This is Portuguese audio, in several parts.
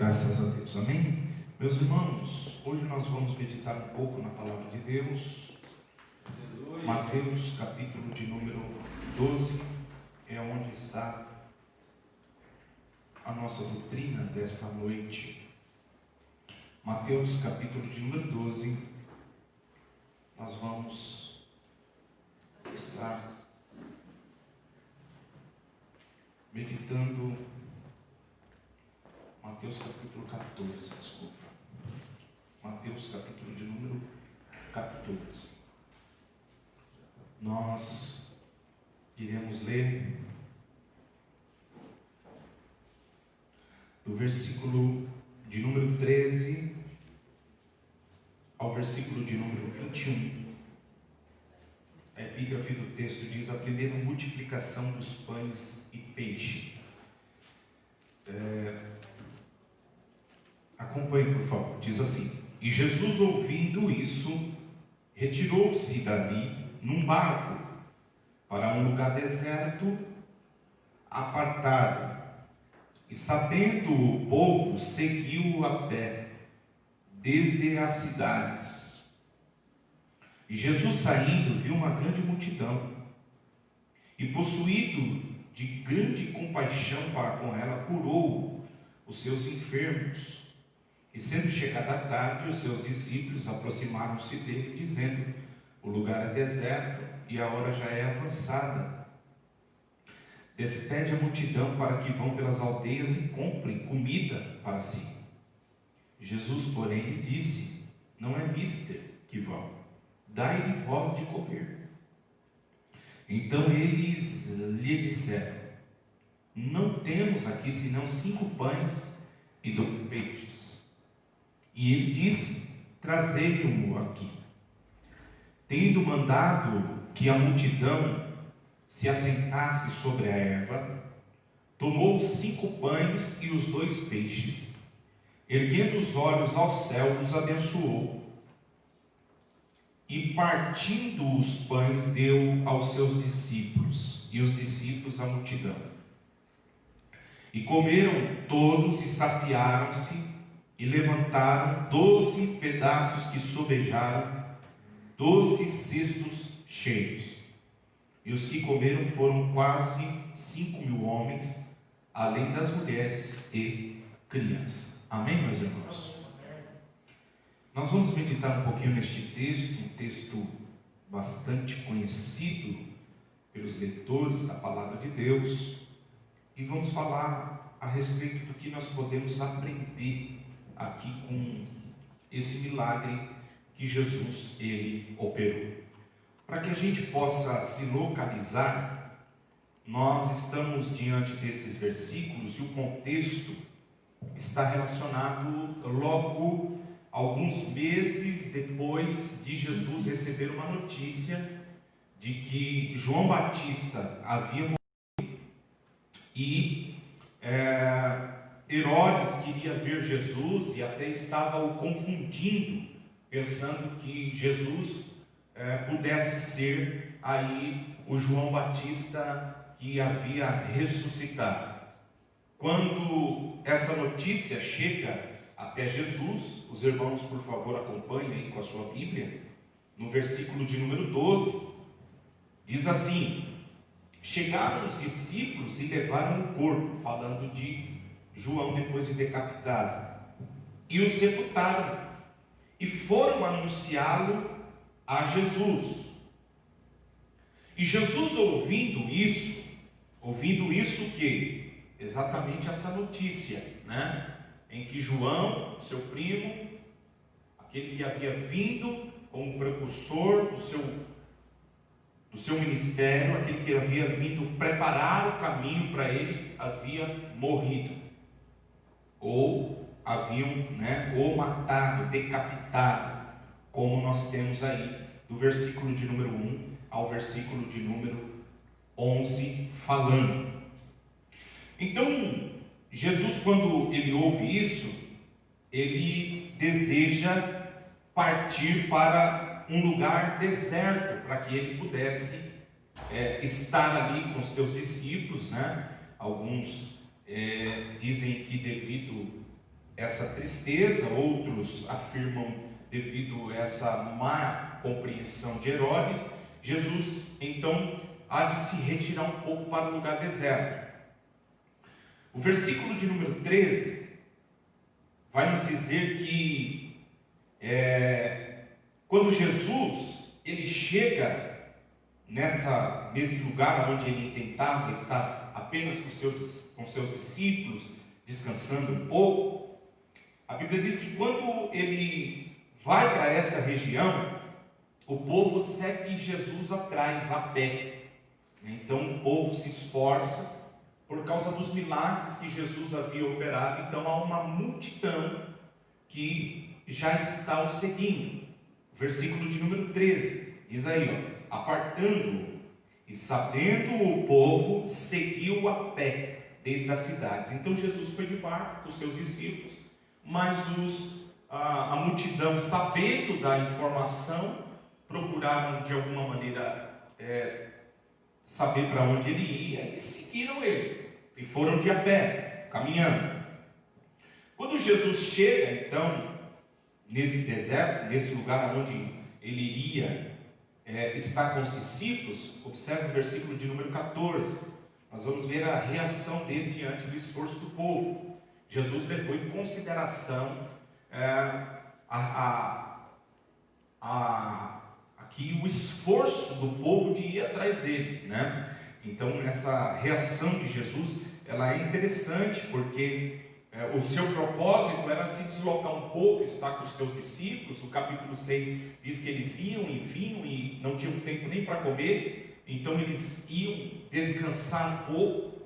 Graças a Deus, amém? Meus irmãos, hoje nós vamos meditar um pouco na palavra de Deus. Mateus, capítulo de número 12, é onde está a nossa doutrina desta noite. Mateus, capítulo de número 12, nós vamos estar meditando Mateus capítulo 14, desculpa. Mateus capítulo de número 14. Nós iremos ler do versículo de número 13 ao versículo de número 21. A epígrafe do texto diz: a primeira multiplicação dos pães e peixe. Acompanhe, por favor. Diz assim: e Jesus, ouvindo isso, retirou-se dali num barco para um lugar deserto, apartado, e sabendo o povo, seguiu a pé desde as cidades. E Jesus, saindo, viu uma grande multidão, e possuído de grande compaixão para com ela, curou os seus enfermos. E sendo chegada a tarde, os seus discípulos aproximaram-se dele, dizendo: o lugar é deserto e a hora já é avançada. Despede a multidão para que vão pelas aldeias e comprem comida para si. Jesus, porém, lhe disse: não é mister que vão, dai-lhe vós de comer. Então eles lhe disseram: não temos aqui senão 5 pães e 2 peixes. E ele disse: trazei-o aqui. Tendo mandado que a multidão se assentasse sobre a erva, tomou os 5 pães e os 2 peixes, erguendo os olhos ao céu, os abençoou, e partindo os pães deu aos seus discípulos, e os discípulos à multidão. E comeram todos e saciaram-se, e levantaram 12 pedaços que sobejaram, 12 cestos cheios. E os que comeram foram quase 5.000 homens, além das mulheres e crianças. Amém, meus irmãos? Nós vamos meditar um pouquinho neste texto, um texto bastante conhecido pelos leitores da palavra de Deus, e vamos falar a respeito do que nós podemos aprender aqui com esse milagre que Jesus ele operou. Para que a gente possa se localizar, nós estamos diante desses versículos e o contexto está relacionado logo alguns meses depois de Jesus receber uma notícia de que João Batista havia morrido e Herodes queria ver Jesus e até estava o confundindo, pensando que Jesus pudesse ser aí o João Batista que havia ressuscitado. Quando essa notícia chega até Jesus, os irmãos, por favor, acompanhem aí com a sua Bíblia, no versículo de número 12, diz assim: chegaram os discípulos e levaram o corpo, falando de João depois de decapitado, e o sepultaram, e foram anunciá-lo a Jesus. E Jesus, ouvindo isso o que? Exatamente essa notícia, né? Em que João, seu primo, aquele que havia vindo como precursor do seu ministério, aquele que havia vindo preparar o caminho para ele, havia morrido, ou haviam, ou matado, decapitado, como nós temos aí, do versículo de número 1 ao versículo de número 11, falando. Então, Jesus, quando ele ouve isso, ele deseja partir para um lugar deserto, para que ele pudesse estar ali com os seus discípulos, né? Alguns dizem que devido essa tristeza, outros afirmam devido a essa má compreensão de Herodes, Jesus então há de se retirar um pouco para o lugar deserto. O versículo de número 13 vai nos dizer que quando Jesus ele chega nesse lugar onde ele tentava estar apenas com seus discípulos, descansando um pouco, a Bíblia diz que quando ele vai para essa região, o povo segue Jesus atrás, a pé. Então o povo se esforça por causa dos milagres que Jesus havia operado. Então há uma multidão que já está o seguindo. Versículo de número 13, diz aí, apartando-o e sabendo o povo, seguiu a pé desde as cidades. Então Jesus foi de barco com os seus discípulos, mas a multidão, sabendo da informação, procuraram de alguma maneira saber para onde ele ia e seguiram ele, e foram de a pé, caminhando. Quando Jesus chega então nesse deserto, nesse lugar onde ele iria estar com os discípulos, observe o versículo de número 14, nós vamos ver a reação dele diante do esforço do povo. Jesus levou em consideração aqui o esforço do povo de ir atrás dele, né? Então essa reação de Jesus, ela é interessante, porque o seu propósito era se deslocar um pouco, estar com os seus discípulos. O capítulo 6 diz que eles iam e vinham e não tinham tempo nem para comer, então eles iam descansar um pouco.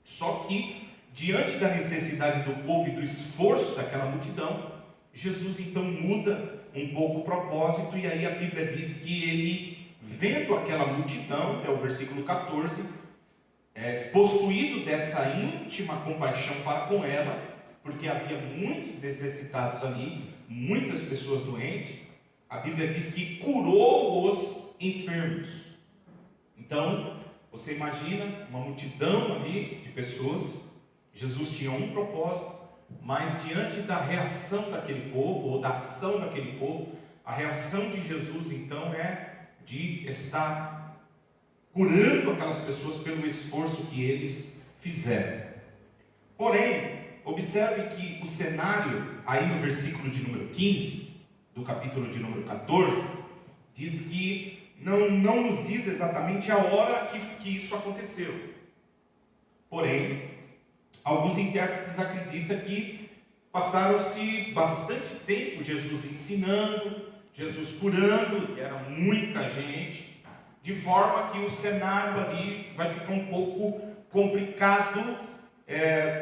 Só que diante da necessidade do povo e do esforço daquela multidão, Jesus então muda um pouco o propósito, e aí a Bíblia diz que ele, vendo aquela multidão, é o versículo 14, possuído dessa íntima compaixão para com ela, porque havia muitos necessitados ali, muitas pessoas doentes, a Bíblia diz que curou os enfermos. Então, você imagina uma multidão ali de pessoas, Jesus tinha um propósito, mas diante da reação daquele povo, ou da ação daquele povo, a reação de Jesus então é de estar curando aquelas pessoas pelo esforço que eles fizeram. Porém, observe que o cenário, aí no versículo de número 15, do capítulo de número 14, diz que não nos diz exatamente a hora que isso aconteceu. Porém, alguns intérpretes acreditam que passaram-se bastante tempo Jesus ensinando, Jesus curando, era muita gente, de forma que o cenário ali vai ficar um pouco complicado,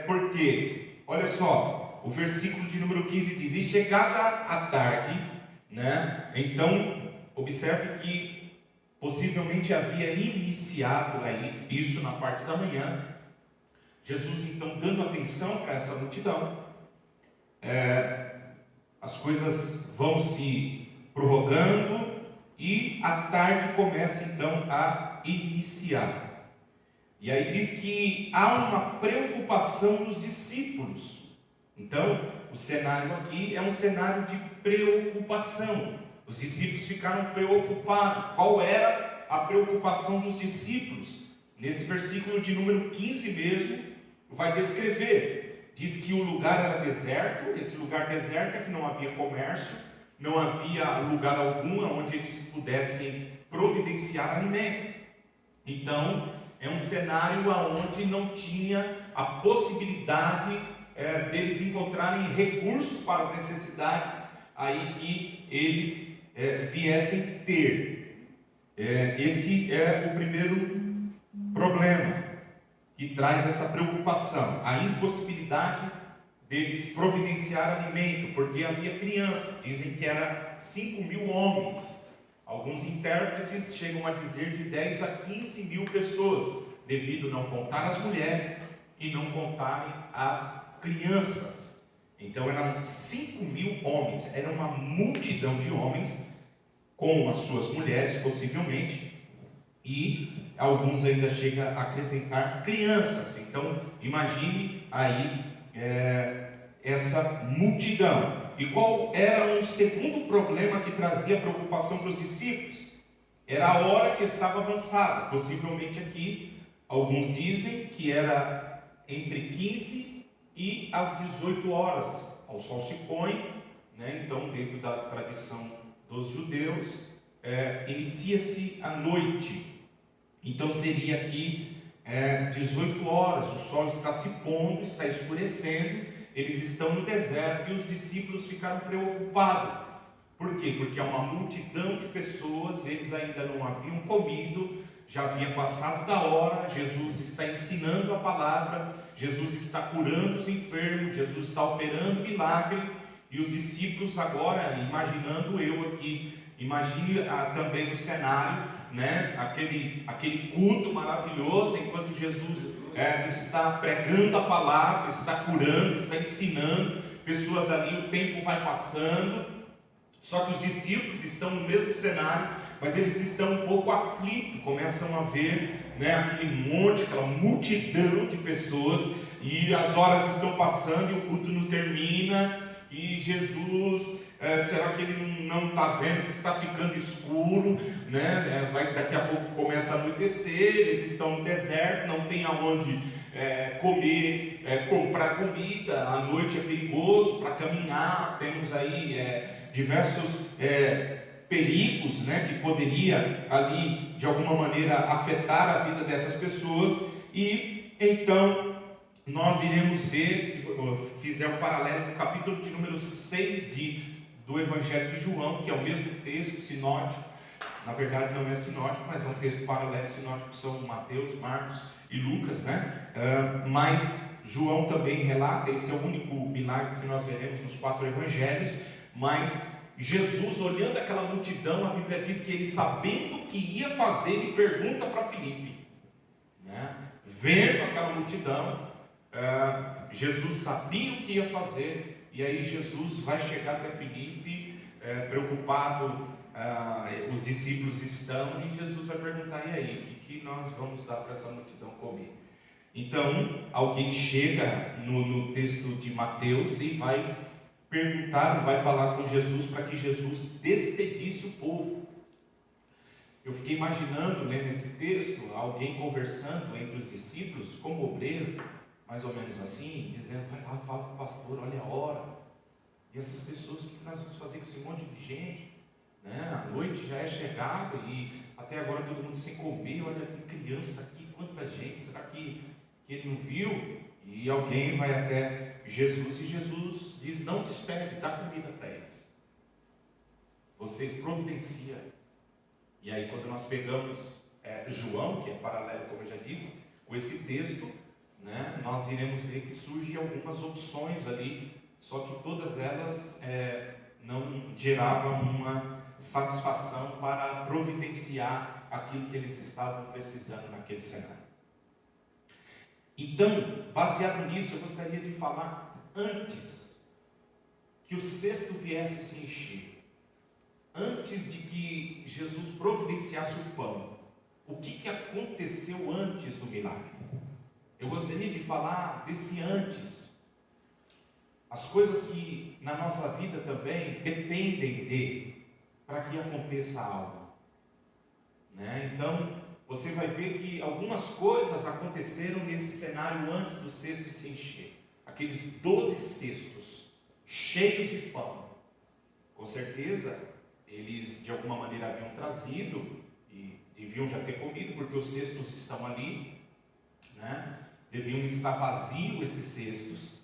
porque, olha só, o versículo de número 15 diz, e chegada a tarde, né? Então, observe que possivelmente havia iniciado aí, isso na parte da manhã, Jesus então dando atenção para essa multidão, as coisas vão se prorrogando e a tarde começa então a iniciar. E aí diz que há uma preocupação dos discípulos. Então, o cenário aqui é um cenário de preocupação. Os discípulos ficaram preocupados. Qual era a preocupação dos discípulos? Nesse versículo de número 15 mesmo, vai descrever. Diz que o lugar era deserto. Esse lugar deserto é que não havia comércio, não havia lugar algum onde eles pudessem providenciar alimento. Então, é um cenário onde não tinha a possibilidade deles encontrarem recursos para as necessidades aí que eles viessem ter. Esse é o primeiro problema que traz essa preocupação, a impossibilidade deles providenciar alimento, porque havia criança, dizem que era 5.000 homens, alguns intérpretes chegam a dizer de 10 a 15 mil pessoas, devido não contar as mulheres e não contarem as crianças. Então eram 5.000 homens, era uma multidão de homens, com as suas mulheres possivelmente, e alguns ainda chegam a acrescentar crianças. Então imagine aí essa multidão. E qual era o segundo problema que trazia preocupação para os discípulos? Era a hora que estava avançada. Possivelmente aqui, alguns dizem que era entre 15 e as 18 horas. O sol se põe, né? Então, dentro da tradição dos judeus, inicia-se a noite. Então seria aqui 18 horas, o sol está se pondo, está escurecendo, eles estão no deserto e os discípulos ficaram preocupados. Por quê? Porque há uma multidão de pessoas, eles ainda não haviam comido, já havia passado da hora, Jesus está ensinando a palavra, Jesus está curando os enfermos, Jesus está operando milagre, e os discípulos agora, imaginando eu aqui, imagine também o cenário, né? Aquele culto maravilhoso, enquanto Jesus está pregando a palavra, está curando, está ensinando, pessoas ali, o tempo vai passando, só que os discípulos estão no mesmo cenário, mas eles estão um pouco aflitos, começam a ver, né, aquele monte, aquela multidão de pessoas, e as horas estão passando e o culto não termina, e Jesus, será que ele não está vendo que está ficando escuro, né? Daqui a pouco começa a anoitecer, eles estão no deserto, não tem aonde comer, comprar comida, à noite é perigoso para caminhar, temos aí diversos perigos, né, que poderia ali de alguma maneira afetar a vida dessas pessoas. E então nós iremos ver, se fizer um paralelo com o capítulo de número 6 do Evangelho de João, que é o mesmo texto sinótico, na verdade não é sinótico, mas é um texto paralelo sinótico, que são Mateus, Marcos e Lucas, né? Mas João também relata, esse é o único milagre que nós veremos nos 4 evangelhos, mas Jesus, olhando aquela multidão, a Bíblia diz que ele, sabendo o que ia fazer, ele pergunta para Filipe, né? Vendo aquela multidão, Jesus sabia o que ia fazer, e aí Jesus vai chegar até Filipe, preocupado, os discípulos estão, e Jesus vai perguntar: e aí, o que nós vamos dar para essa multidão comer? Então, alguém chega no texto de Mateus e vai perguntar, vai falar com Jesus para que Jesus despedisse o povo. Eu fiquei imaginando, né, nesse texto, alguém conversando entre os discípulos, como obreiro, mais ou menos assim, dizendo: vai lá, fala com o pastor, olha a hora. E essas pessoas, o que nós vamos fazer com esse monte de gente? Né? A noite já é chegada e até agora todo mundo sem comer. Olha, tem criança aqui, quanta gente, será que ele não viu? E alguém vai até Jesus e Jesus diz: não despede, dá comida para eles. Vocês providenciam. E aí, quando nós pegamos João, que é paralelo, como eu já disse, com esse texto, né, nós iremos ver que surgem algumas opções ali, só que todas elas não geravam uma satisfação para providenciar aquilo que eles estavam precisando naquele cenário. Então, baseado nisso, eu gostaria de falar antes que o cesto viesse se encher, antes de que Jesus providenciasse o pão. O que aconteceu antes do milagre? Eu gostaria de falar desse antes. As coisas que na nossa vida também dependem de, para que aconteça algo, né? Então, você vai ver que algumas coisas aconteceram nesse cenário antes do cesto se encher. Aqueles 12 cestos cheios de pão. Com certeza, eles de alguma maneira haviam trazido e deviam já ter comido, porque os cestos estão ali, né? Deviam estar vazios esses cestos.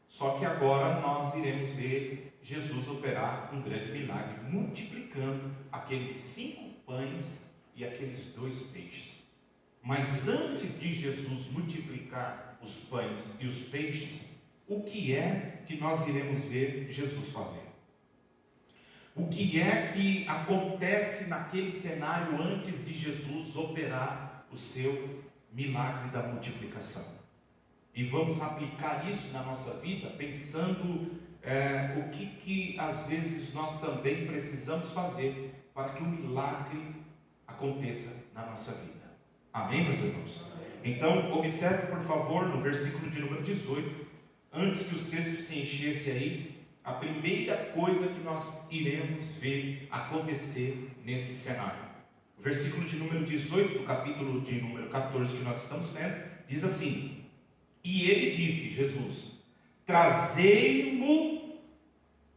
Só que agora nós iremos ver Jesus operar um grande milagre, multiplicando aqueles 5 pães e aqueles 2 peixes. Mas antes de Jesus multiplicar os pães e os peixes, o que é que nós iremos ver Jesus fazer? O que é que acontece naquele cenário antes de Jesus operar o seu milagre da multiplicação? E vamos aplicar isso na nossa vida, pensando o que às vezes nós também precisamos fazer para que o milagre aconteça na nossa vida. Amém, meus irmãos? Então, observe por favor no versículo de número 18, antes que o cesto se enchesse aí, a primeira coisa que nós iremos ver acontecer nesse cenário. O versículo de número 18 do capítulo de número 14 que nós estamos lendo, diz assim: e ele disse, Jesus, trazei-mo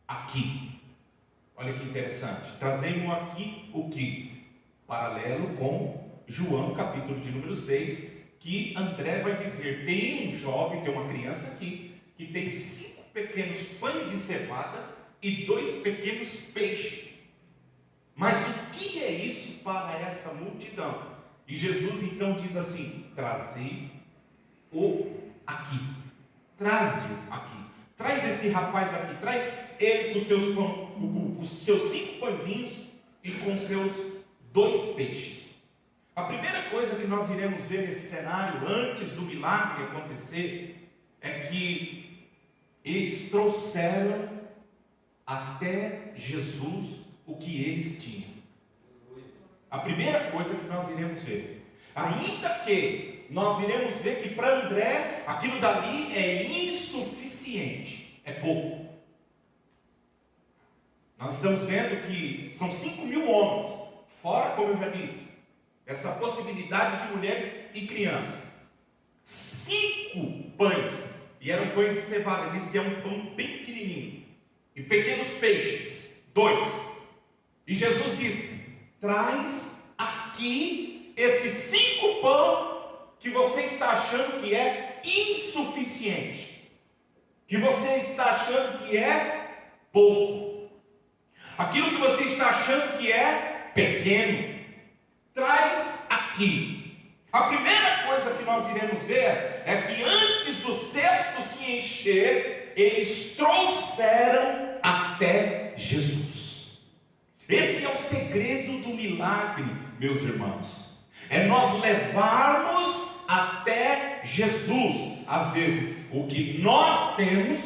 aqui. Olha que interessante, trazei-mo aqui o que? Paralelo com João, capítulo de número 6, que André vai dizer, tem um jovem, tem uma criança aqui, que tem 5 pequenos pães de cevada e 2 pequenos peixes. Mas o que é isso para essa multidão? E Jesus então diz assim, trazei-o aqui, traze-o aqui, traz esse rapaz aqui, traz ele com os seus 5 pãezinhos e com seus 2 peixes. A primeira coisa que nós iremos ver nesse cenário, antes do milagre acontecer, é que eles trouxeram até Jesus o que eles tinham. A primeira coisa que nós iremos ver, ainda que nós iremos ver que para André, aquilo dali é insuficiente, é pouco. Nós estamos vendo que são 5.000 homens, fora, como eu já disse, essa possibilidade de mulheres e crianças. 5 pães, e eram pães de cevada, diz que é um pão bem pequenininho, e pequenos peixes, 2. E Jesus disse, traz aqui esses 5 pães que você está achando que é insuficiente, que você está achando que é pouco, aquilo que você está achando que é pequeno, traz aqui. A primeira coisa que nós iremos ver é que antes do cesto se encher, eles trouxeram até Jesus. Esse é o segredo do milagre, meus irmãos. É nós levarmos até Jesus, às vezes o que nós temos,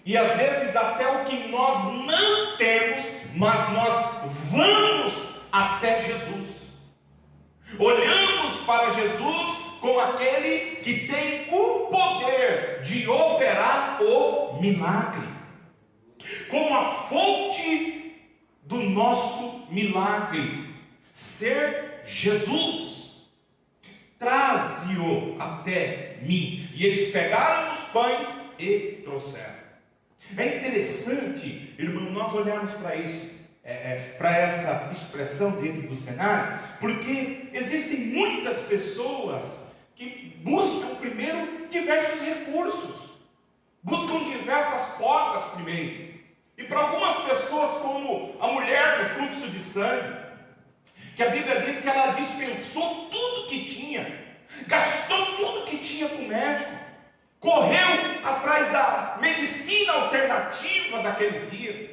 e às vezes até o que nós não temos, mas nós vamos até Jesus. Olhamos para Jesus como aquele que tem o poder de operar o milagre, como a fonte do nosso milagre, ser Jesus. Traze-o até mim. E eles pegaram os pães e trouxeram. É interessante, irmão, nós olharmos para isso, para essa expressão dentro do cenário, porque existem muitas pessoas que buscam primeiro diversos recursos, buscam diversas portas primeiro. E para algumas pessoas, como a mulher do fluxo de sangue, que a Bíblia diz que ela dispensou tudo que tinha, gastou tudo que tinha com o médico, correu atrás da medicina alternativa daqueles dias,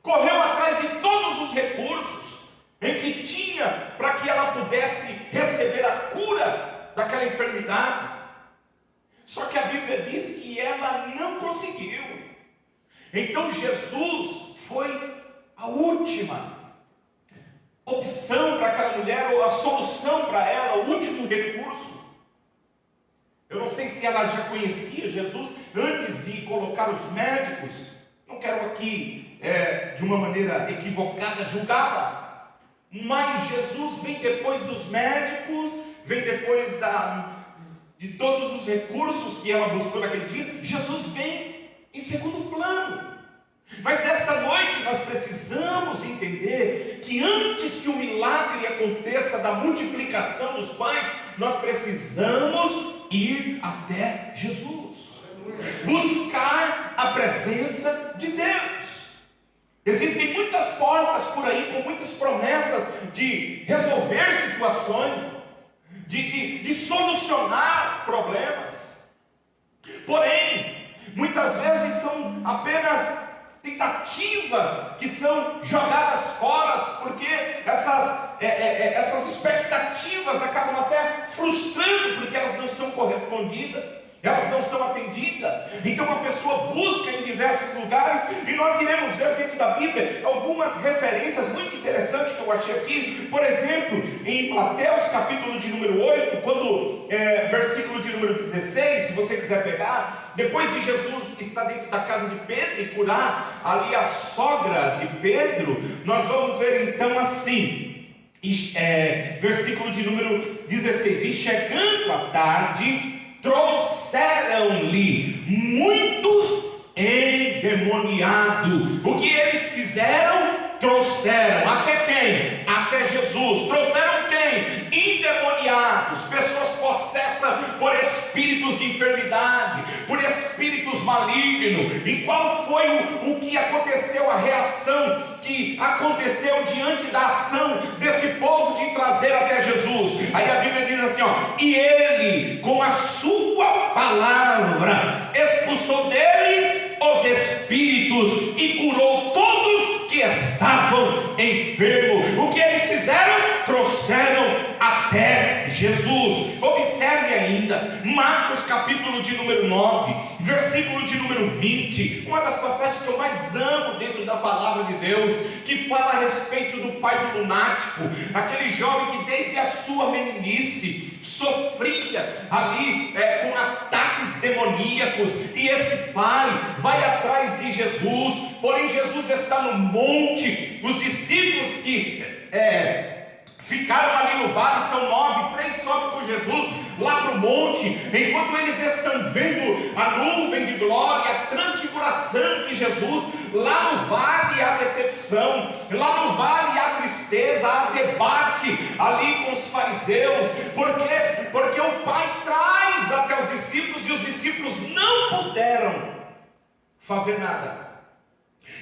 correu atrás de todos os recursos em que tinha para que ela pudesse receber a cura daquela enfermidade. Só que a Bíblia diz que ela não conseguiu. Então Jesus foi a última opção para aquela mulher, ou a solução para ela, o último recurso. Eu não sei se ela já conhecia Jesus antes de colocar os médicos. Não quero aqui de uma maneira equivocada julgá-la, mas Jesus vem depois dos médicos, vem depois de todos os recursos que ela buscou naquele dia. Jesus vem em segundo plano. Mas nesta noite nós precisamos entender que antes que o milagre aconteça da multiplicação dos pães, nós precisamos ir até Jesus, buscar a presença de Deus. Existem muitas portas por aí, com muitas promessas de resolver situações, de solucionar problemas. Porém, muitas vezes são apenas tentativas que são jogadas fora, porque essas expectativas acabam até frustrando, porque elas não são correspondidas. elas não são atendidas. Então a pessoa busca em diversos lugares, e nós iremos ver dentro da Bíblia algumas referências muito interessantes que eu achei aqui. Por exemplo, em Mateus capítulo de número 8, quando versículo de número 16, se você quiser pegar, depois de Jesus estar dentro da casa de Pedro e curar ali a sogra de Pedro, nós vamos ver então assim, versículo de número 16: e chegando à tarde, trouxeram-lhe muitos endemoniados. O que eles fizeram? Trouxeram até quem? Até Jesus. Trouxeram quem? Endemoniados, pessoas possessas por espíritos de enfermidade, por espíritos malignos. E qual foi o que aconteceu, a reação que aconteceu diante da ação desse povo de trazer até Jesus? Aí a Bíblia diz assim, e ele com a sua palavra expulsou deles os espíritos e curou todos que estavam enfermos. O que eles fizeram? Trouxeram até Jesus. Observe ainda Marcos capítulo de número 9, versículo de número 20, uma das passagens que eu mais amo dentro da palavra de Deus, que fala a respeito do pai do lunático, aquele jovem que desde a sua meninice sofria ali com ataques demoníacos, e esse pai vai atrás de Jesus, porém Jesus está no monte. Os discípulos que ficaram ali no vale são 9, 3 sobem com Jesus lá para o monte, enquanto eles estão vendo a nuvem de glória, a transfiguração de Jesus. Lá no vale há decepção, lá no vale há tristeza, há debate ali com os fariseus. Por quê? Porque o pai traz até os discípulos e os discípulos não puderam fazer nada.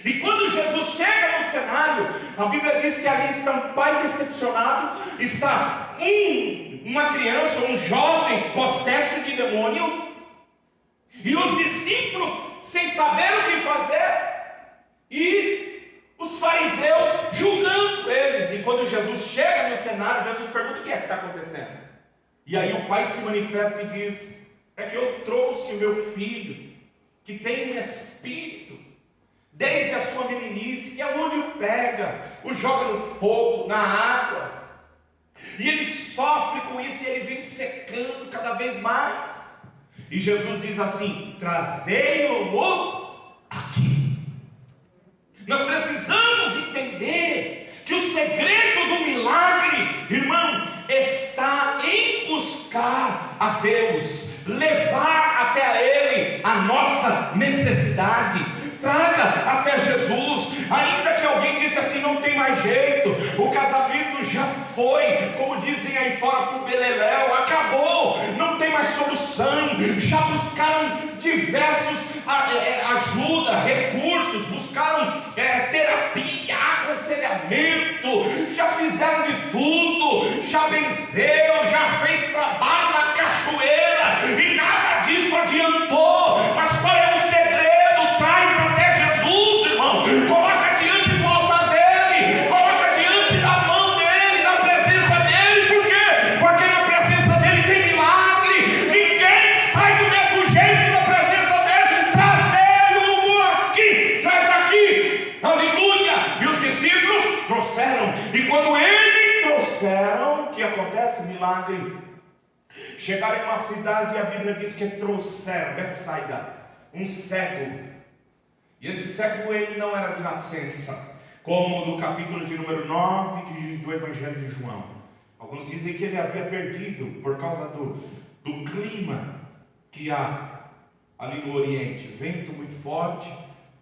E quando Jesus chega no cenário, a Bíblia diz que ali está um pai decepcionado, está uma criança, um jovem possesso de demônio, e os discípulos sem saber o que fazer, e os fariseus julgando eles. E quando Jesus chega no cenário, Jesus pergunta: o que é que está acontecendo? E aí o pai se manifesta e diz: é que eu trouxe o meu filho, que tem um espírito desde a sua meninice, que é onde o pega, o joga no fogo, na água, e ele sofre com isso, e ele vem secando cada vez mais. E Jesus diz assim: trazei-o aqui. Nós precisamos entender que o segredo do milagre, irmão, está em buscar a Deus, levar até a Ele a nossa necessidade. Traga até Jesus, ainda que alguém disse assim: não tem mais jeito, o casamento já foi, como dizem aí fora, para o beleléu, acabou, não tem mais solução. Já buscaram diversos ajuda, recursos, buscaram terapia, aconselhamento, já fizeram de tudo, já venceu, já fez trabalho na cachoeira, e nada disso adiantou. Mas qual é o segredo? Traz até Jesus, irmão. Coloca diante do altar dele, coloca diante da mão dele, da presença dele. Por quê? Porque na presença dele tem milagre. Ninguém sai do mesmo jeito da presença dele. Trazê-lo aqui, traz aqui, aleluia. E os discípulos trouxeram, e quando eles trouxeram, o que acontece? Milagre. Chegaram em uma cidade, e a Bíblia diz que trouxeram, Betsaida, um cego. E esse cego, ele não era de nascença, como no capítulo de número 9 do Evangelho de João. Alguns dizem que ele havia perdido por causa do clima que há ali no Oriente, vento muito forte,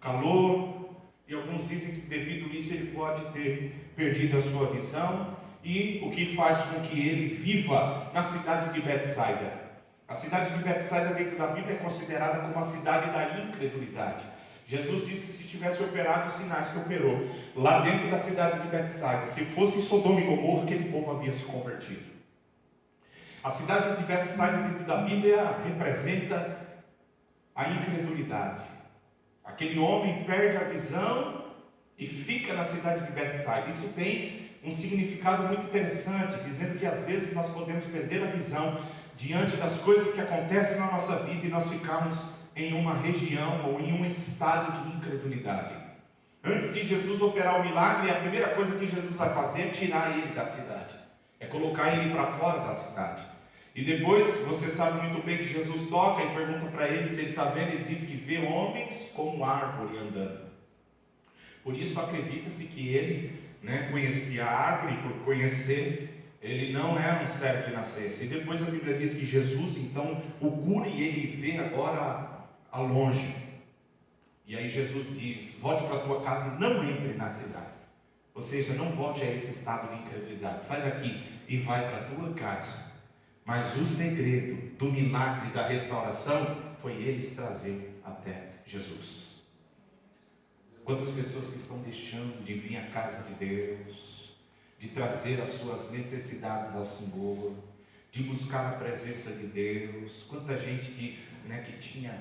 calor, e alguns dizem que devido a isso ele pode ter perdido a sua visão, e o que faz com que ele viva na cidade de Betsaida. A cidade de Betsaida, dentro da Bíblia, é considerada como a cidade da incredulidade. Jesus disse que se tivesse operado os sinais que operou lá dentro da cidade de Betsaida, se fosse Sodoma e Gomorra, aquele povo havia se convertido. A cidade de Betsaida, dentro da Bíblia, representa a incredulidade. Aquele homem perde a visão e fica na cidade de Betsaida. Isso tem um significado muito interessante, dizendo que às vezes nós podemos perder a visão diante das coisas que acontecem na nossa vida e nós ficamos em uma região ou em um estado de incredulidade. Antes de Jesus operar o milagre, a primeira coisa que Jesus vai fazer é tirar ele da cidade, é colocar ele para fora da cidade. E depois, você sabe muito bem que Jesus toca e pergunta para ele se ele está vendo. Ele diz que vê homens como árvore andando. Por isso acredita-se que ele, conhecia a árvore, por conhecer, ele não era um servo de nascença. E depois a Bíblia diz que Jesus então o cura e ele vê agora a longe. E aí Jesus diz: volte para a tua casa e não entre na cidade. Ou seja, não volte a esse estado de incredulidade. Sai daqui e vai para a tua casa. Mas o segredo do milagre da restauração foi eles trazer até Jesus. Quantas pessoas que estão deixando de vir à casa de Deus, de trazer as suas necessidades ao Senhor, de buscar a presença de Deus. Quanta gente que tinha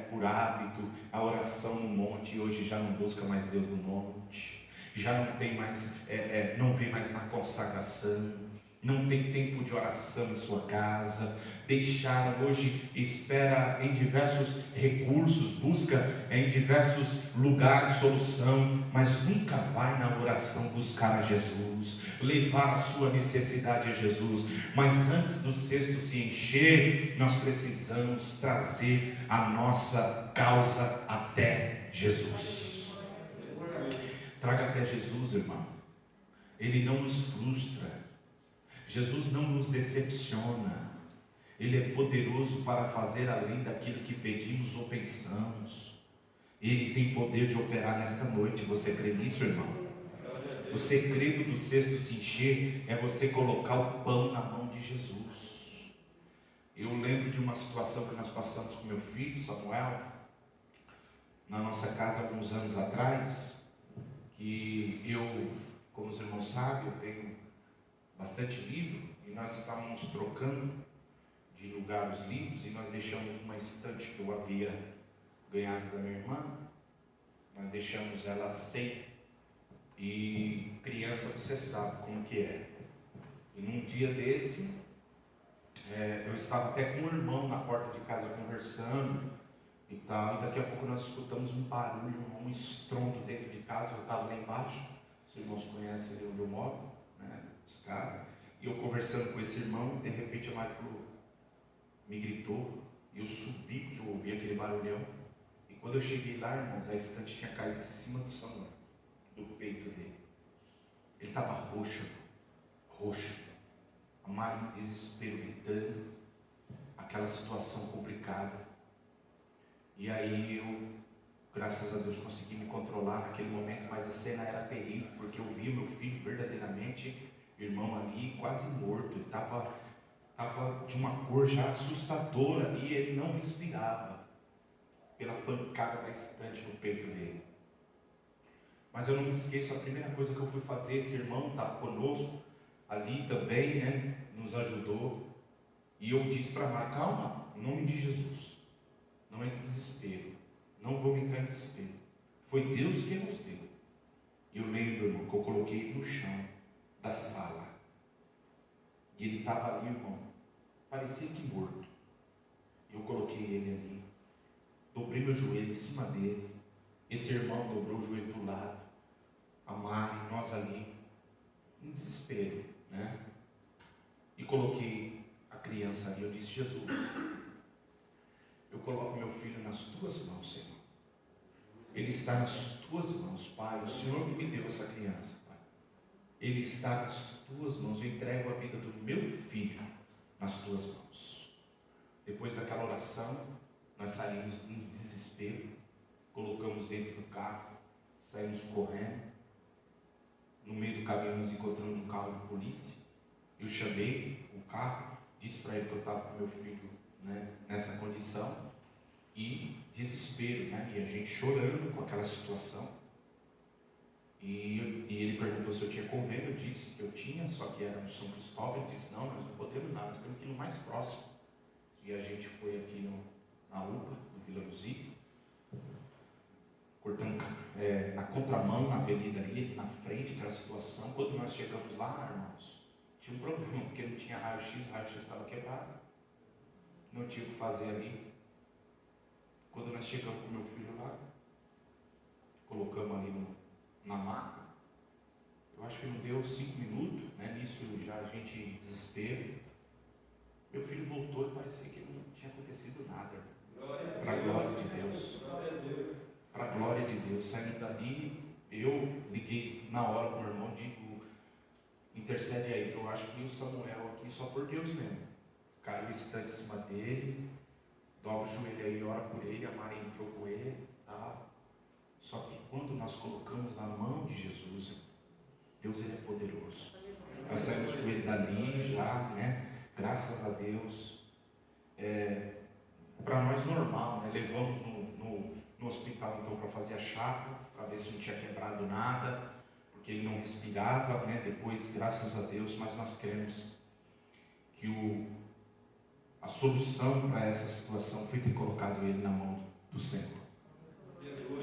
por hábito a oração no monte e hoje já não busca mais Deus no monte, já não tem mais, não vem mais na consagração, não tem tempo de oração em sua casa, deixaram, hoje espera em diversos recursos, busca em diversos lugares solução, mas nunca vai na oração buscar a Jesus, levar a sua necessidade a Jesus. Mas antes do cesto se encher, nós precisamos trazer a nossa causa até Jesus. Traga até Jesus, irmão. Ele não nos frustra, Jesus não nos decepciona, Ele é poderoso para fazer além daquilo que pedimos ou pensamos. Ele tem poder de operar nesta noite. Você crê nisso, irmão? O segredo do cesto se encher é você colocar o pão na mão de Jesus. Eu lembro de uma situação que nós passamos com meu filho Samuel na nossa casa alguns anos atrás, que eu, como os irmãos sabem, eu tenho bastante livro, e nós estávamos trocando de lugar os livros, e nós deixamos uma estante que eu havia ganhado da minha irmã, nós deixamos ela sem, e criança você sabe como que é. E num dia desse, eu estava até com um irmão na porta de casa conversando e tal, e daqui a pouco nós escutamos um barulho, um estrondo dentro de casa. Eu estava lá embaixo, os irmãos conhecem ali onde eu moro, e eu conversando com esse irmão, de repente a Mari falou, me gritou, e eu subi porque eu ouvi aquele barulhão, e quando eu cheguei lá, irmãos, a estante tinha caído em cima do Samuel, do peito dele. Ele estava roxo, a Mari em desespero, gritando, aquela situação complicada. E aí eu, graças a Deus, consegui me controlar naquele momento, mas a cena era terrível, porque eu vi meu filho verdadeiramente, irmão ali, quase morto. Ele estava de uma cor já assustadora e ele não respirava pela pancada da estante no peito dele. Mas eu não me esqueço, a primeira coisa que eu fui fazer, esse irmão estava conosco ali também, nos ajudou, e eu disse para Mara, calma, em nome de Jesus, não é desespero, não vou entrar em desespero, foi Deus que nos deu. E eu lembro, irmão, que eu coloquei ele no chão da sala, e ele estava ali, irmão, parecia que morto. Eu coloquei ele ali, dobrei meu joelho em cima dele, esse irmão dobrou o joelho do lado, a Mari, nós ali, em desespero, e coloquei a criança ali. Eu disse, Jesus, eu coloco meu filho nas tuas mãos, Senhor, ele está nas tuas mãos, Pai, o Senhor que me deu essa criança, Pai, ele está nas tuas mãos, eu entrego a vida do meu filho nas tuas mãos. Depois daquela oração, nós saímos em desespero, colocamos dentro do carro, saímos correndo. No meio do caminho nós encontramos um carro de polícia. Eu chamei o carro, disse para ele que eu estava com meu filho nessa condição, e desespero, e a gente chorando com aquela situação. E ele perguntou se eu tinha convênio. Eu disse que eu tinha, só que era no São Cristóvão. Ele disse, não, nós não podemos nada, nós temos que ir no mais próximo. E a gente foi aqui na UPA, no Vila Luzia, portanto, na contramão, na avenida ali, na frente, aquela situação. Quando nós chegamos lá, irmãos, tinha um problema, porque não tinha raio-x, o raio-x estava quebrado, não tinha o que fazer ali. Quando nós chegamos com o meu filho lá, colocamos ali na maca, eu acho que não deu 5 minutos, né? Nisso já a gente em desespero, meu filho voltou e parecia que não tinha acontecido nada, para a glória de Deus, para a glória de Deus. Saindo dali, eu liguei na hora com o meu irmão, digo, intercede aí, que eu acho que o Samuel aqui só por Deus mesmo. Caiu o estante em cima dele, dobra o joelho aí, ora por ele, a Maria entrou com ele, tal. Só que quando nós colocamos na mão de Jesus, Deus, ele é poderoso. Nós saímos com ele dali já, né? Graças a Deus. Para nós normal, né? Levamos no hospital então para fazer a chapa, para ver se não tinha quebrado nada, porque ele não respirava, né? Depois, graças a Deus, mas nós cremos que a solução para essa situação foi ter colocado ele na mão do Senhor.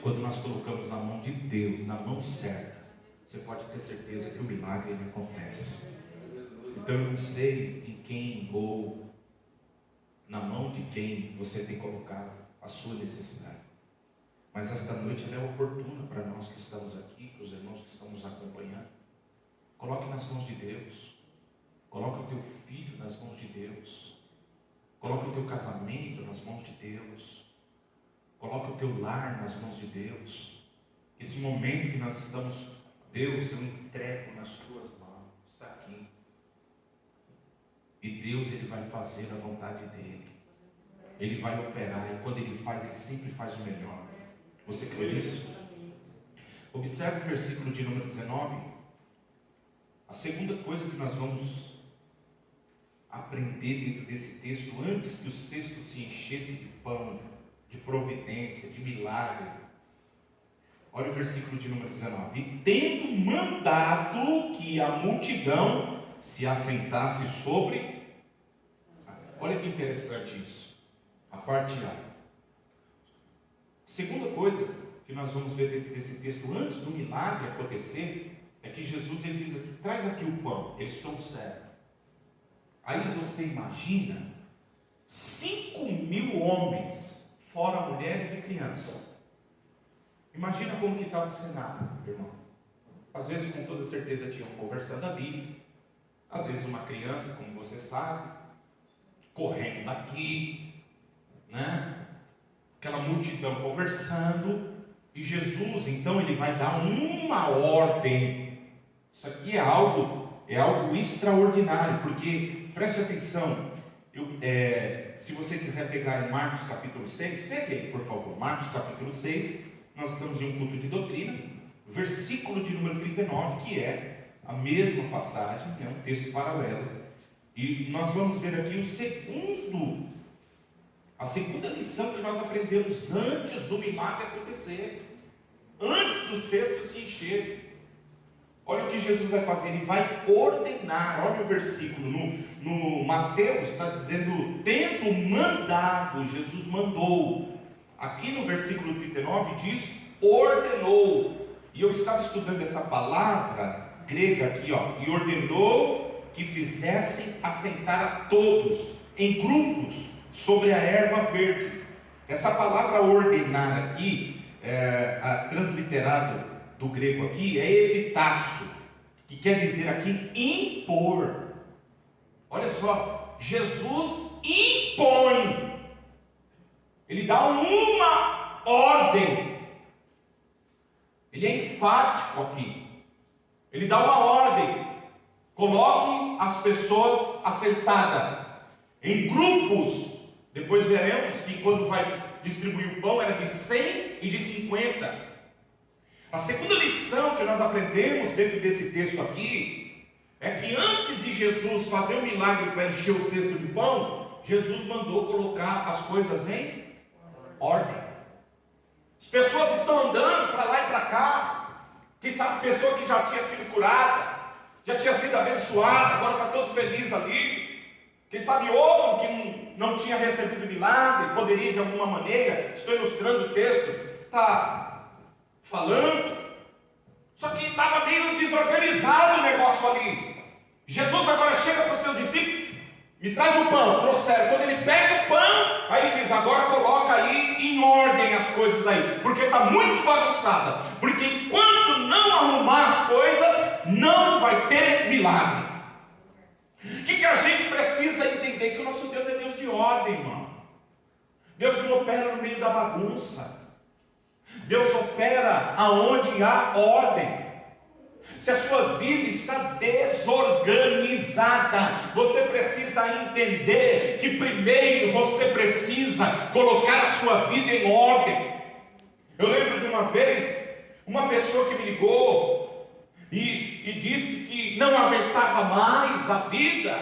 Quando nós colocamos na mão de Deus, na mão certa, você pode ter certeza que o milagre ele acontece. Então eu não sei em quem ou na mão de quem você tem colocado a sua necessidade, mas esta noite ela é oportuna para nós que estamos aqui, para os irmãos que estão nos acompanhando. Coloque nas mãos de Deus, coloque o teu filho nas mãos de Deus, coloque o teu casamento nas mãos de Deus, coloque o teu lar nas mãos de Deus. Esse momento que nós estamos, Deus, eu entrego nas tuas mãos, está aqui. E Deus, ele vai fazer a vontade dele, ele vai operar, e quando ele faz, ele sempre faz o melhor. Você crê nisso? Observe o versículo de número 19. A segunda coisa que nós vamos aprender dentro desse texto, antes que o cesto se enchesse de pão, de providência, de milagre. Olha o versículo de número 19. E tendo mandado que a multidão se assentasse sobre... Olha que interessante isso. A parte A. Segunda coisa que nós vamos ver dentro desse texto, antes do milagre acontecer, é que Jesus ele diz aqui, traz aqui o pão, eles trouxeram. Aí você imagina 5.000 homens, fora mulheres e crianças. Imagina como que estava o cenário, irmão. Às vezes, com toda certeza, tinham conversando ali. Às vezes uma criança, como você sabe, correndo daqui, né? Aquela multidão conversando. E Jesus, então, ele vai dar uma ordem. Isso aqui é algo extraordinário, porque, preste atenção, se você quiser pegar em Marcos capítulo 6, pegue aí, por favor, Marcos capítulo 6, nós estamos em um culto de doutrina, versículo de número 39, que é a mesma passagem, é um texto paralelo, e nós vamos ver aqui a segunda lição que nós aprendemos antes do milagre acontecer, antes do cesto se encher. Olha o que Jesus vai fazer, ele vai ordenar. Olha o versículo, no Mateus está dizendo, tendo mandado, Jesus mandou. Aqui no versículo 39 diz, ordenou. E eu estava estudando essa palavra grega aqui, ó, e ordenou que fizessem assentar a todos, em grupos, sobre a erva verde. Essa palavra ordenar aqui, transliterado do grego aqui, é evitaço, que quer dizer aqui impor. Olha só, Jesus impõe, ele dá uma ordem, ele é enfático aqui, ele dá uma ordem, coloque as pessoas assentadas, em grupos. Depois veremos que quando vai distribuir o pão era de 100 e de 50. A segunda lição que nós aprendemos dentro desse texto aqui é que antes de Jesus fazer um milagre para encher o cesto de pão, Jesus mandou colocar as coisas em ordem. As pessoas estão andando para lá e para cá. Quem sabe pessoa que já tinha sido curada, já tinha sido abençoada, agora está todo feliz ali. Quem sabe outro que não tinha recebido milagre, poderia de alguma maneira, estou ilustrando o texto, está falando. Só que estava meio desorganizado o negócio ali. Jesus agora chega para os seus discípulos, me traz o pão, trouxeram. Quando ele pega o pão, aí diz, agora coloca aí em ordem as coisas aí, porque está muito bagunçada. Porque enquanto não arrumar as coisas, não vai ter milagre. O que a gente precisa entender? Que o nosso Deus é Deus de ordem, irmão. Deus não opera no meio da bagunça. Deus opera aonde há ordem. Se a sua vida está desorganizada, você precisa entender que primeiro você precisa colocar a sua vida em ordem. Eu lembro de uma vez, uma pessoa que me ligou e disse que não aguentava mais a vida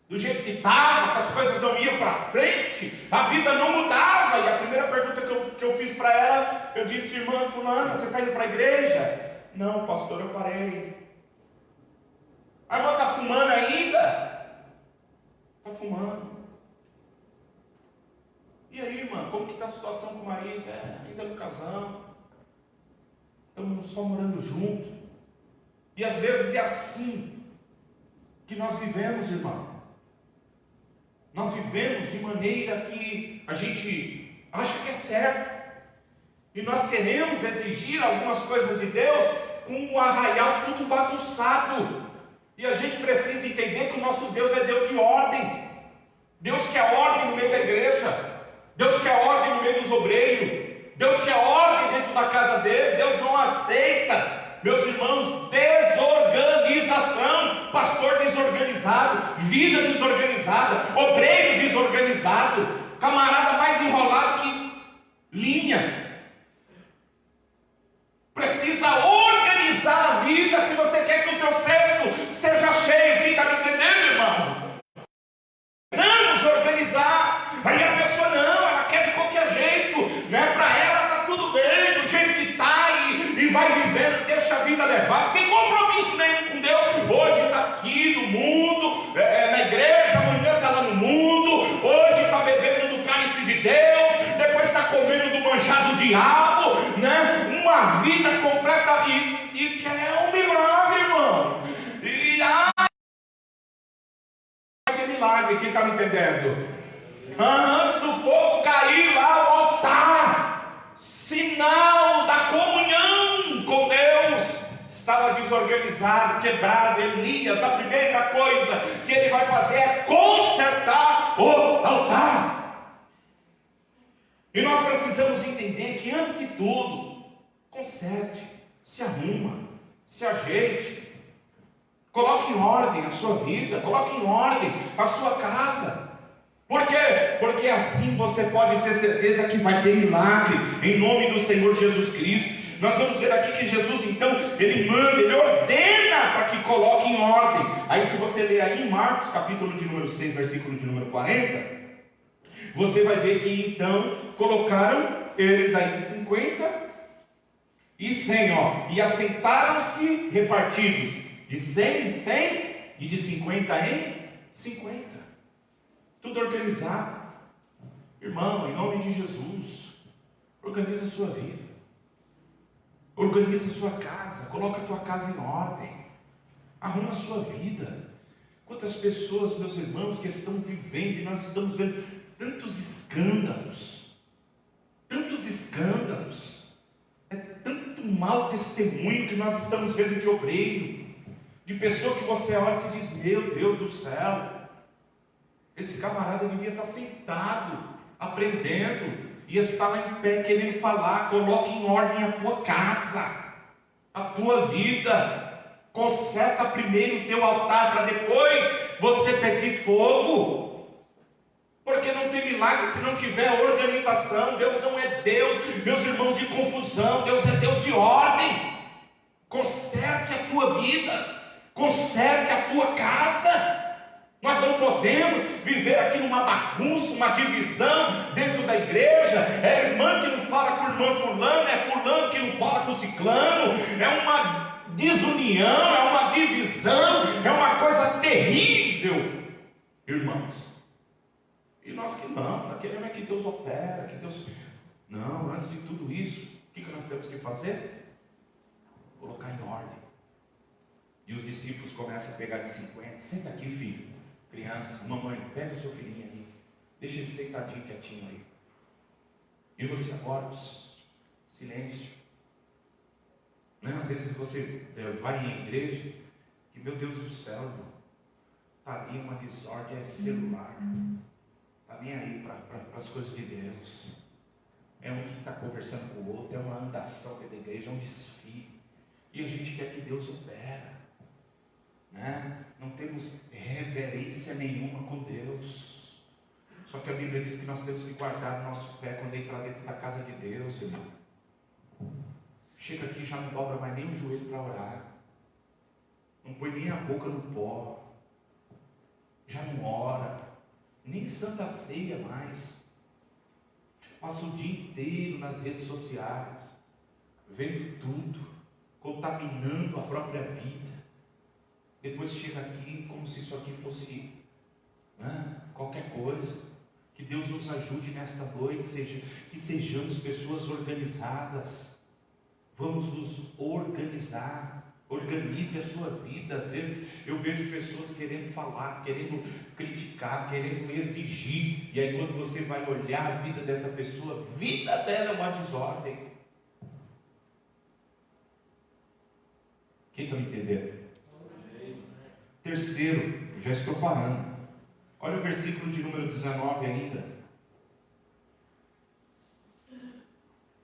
do jeito que estava, que as coisas não iam para frente, a vida não mudava. E a primeira pergunta que eu fiz para ela, eu disse, irmã fulana, você está indo para a igreja? Não, pastor, eu parei. A irmã está fumando ainda? Está fumando. E aí, irmã, como que está a situação com o marido? Ainda no casão. Estamos só morando junto. E às vezes é assim que nós vivemos, irmão. Nós vivemos de maneira que a gente acha que é certo. E nós queremos exigir algumas coisas de Deus com o arraial tudo bagunçado. E a gente precisa entender que o nosso Deus é Deus de ordem. Deus quer ordem no meio da igreja. Deus quer ordem no meio dos obreiros. Deus quer ordem dentro da casa dele. Deus não aceita, meus irmãos, desorganização. Pastor desorganizado, vida desorganizada, obreiro desorganizado, camarada mais enrolado que linha. Precisa organizar a vida se você quer que o seu cesto seja cheio. Quem está me entendendo, irmão? Precisamos organizar. Aí a pessoa não, ela quer de qualquer jeito, né? Para ela está tudo bem, do jeito que está, e vai vivendo, deixa a vida levar. Não tem compromisso nenhum com Deus. Hoje está aqui no mundo, na igreja, amanhã está lá no mundo. Hoje está bebendo do cálice de Deus, depois está comendo do manjado do diabo, né? Uma vida completa e quer um milagre, irmão. Que milagre, quem está me entendendo? Antes do fogo cair lá, o altar, sinal da comunhão com Deus, estava desorganizado, quebrado. Elias, a primeira coisa que ele vai fazer é consertar o altar. E nós precisamos entender que antes de tudo, conserte, se arruma, se ajeite, coloque em ordem a sua vida, coloque em ordem a sua casa. Por quê? Porque assim você pode ter certeza que vai ter milagre, em nome do Senhor Jesus Cristo. Nós vamos ver aqui que Jesus, então, ele manda, ele ordena para que coloque em ordem. Aí se você ler aí em Marcos, capítulo de número 6, versículo de número 40, você vai ver que então colocaram eles aí de 50 e 100, ó, e assentaram-se repartidos de 100 em 100 e de 50 em 50. Tudo organizado. Irmão, em nome de Jesus, organiza a sua vida, organiza a sua casa, coloca a tua casa em ordem, arruma a sua vida. Quantas pessoas, meus irmãos, que estão vivendo, e nós estamos vendo tantos escândalos, é tanto mau testemunho que nós estamos vendo de obreiro, de pessoa que você olha e se diz, meu Deus do céu, esse camarada devia estar sentado, aprendendo, e está lá em pé querendo falar. Coloque em ordem a tua casa, a tua vida, conserta primeiro o teu altar, para depois você pedir fogo. Porque não tem milagre se não tiver organização. Deus não é Deus, meus irmãos, de confusão. Deus é Deus de ordem. Conserte a tua vida, conserte a tua casa. Nós não podemos viver aqui numa bagunça, uma divisão dentro da igreja. É irmã que não fala com o irmão fulano, é fulano que não fala com o ciclano. É uma desunião, é uma divisão, é uma coisa terrível, irmãos. E nós que não, queremos é que Deus opera, que Deus... Não, antes de tudo isso, O que nós temos que fazer? Colocar em ordem. E os discípulos começam a pegar de 50. Senta aqui, filho. Criança, mamãe, pega o seu filhinho aí. Deixa ele sentadinho, quietinho aí. E você agora, silêncio. Não, às vezes você vai em igreja e, meu Deus do céu, está ali uma desordem, é celular. Está nem aí para as coisas de Deus. É um que está conversando com o outro, é uma andação da igreja, é um desfile. E a gente quer que Deus opera. Né? Não temos reverência nenhuma com Deus. Só que a Bíblia diz que nós temos que guardar o nosso pé quando entrar dentro da casa de Deus, irmão. Chega aqui e já não dobra mais nem o joelho para orar. Não põe nem a boca no pó. Já não ora. Nem Santa Ceia mais. Passa o dia inteiro nas redes sociais, vendo tudo, contaminando a própria vida. Depois chega aqui como se isso aqui fosse qualquer coisa. Que Deus nos ajude nesta noite, que sejamos pessoas organizadas. Vamos nos organizar. Organize a sua vida. Às vezes eu vejo pessoas querendo falar, querendo criticar, querendo exigir. E aí quando você vai olhar a vida dessa pessoa, a vida dela é uma desordem. Quem está me entendendo? Terceiro, já estou parando. Olha o versículo de número 19 ainda.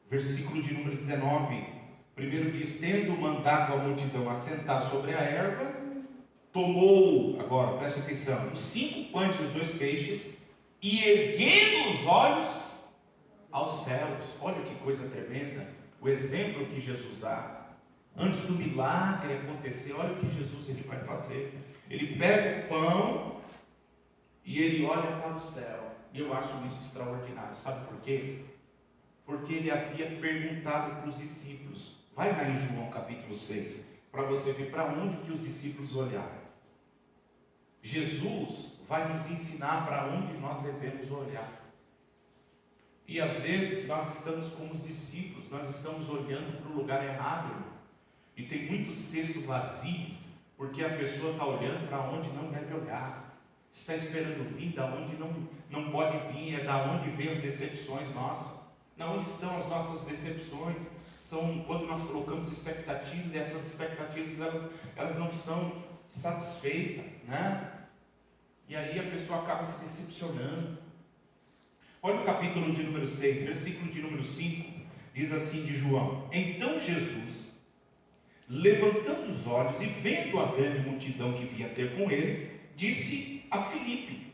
Versículo de número 19. Primeiro diz, tendo mandado a multidão assentar sobre a erva, tomou, agora preste atenção, os 5 pães e os 2 peixes, e erguendo os olhos aos céus. Olha que coisa tremenda, o exemplo que Jesus dá. Antes do milagre acontecer, olha o que Jesus ele vai fazer. Ele pega o pão e ele olha para o céu. E eu acho isso extraordinário. Sabe por quê? Porque ele havia perguntado para os discípulos. Vai lá em João capítulo 6, para você ver para onde que os discípulos olharam. Jesus vai nos ensinar para onde nós devemos olhar. E às vezes nós estamos como os discípulos, nós estamos olhando para o lugar errado. E tem muito cesto vazio, porque a pessoa está olhando para onde não deve olhar. Está esperando vir da onde não pode vir, é da onde vem as decepções nossas. Da onde estão as nossas decepções? São quando nós colocamos expectativas, e essas expectativas elas não são satisfeitas, né? E aí a pessoa acaba se decepcionando. Olha o capítulo de número 6, versículo de número 5, diz assim de João: então Jesus, levantando os olhos e vendo a grande multidão que vinha ter com ele, disse a Filipe: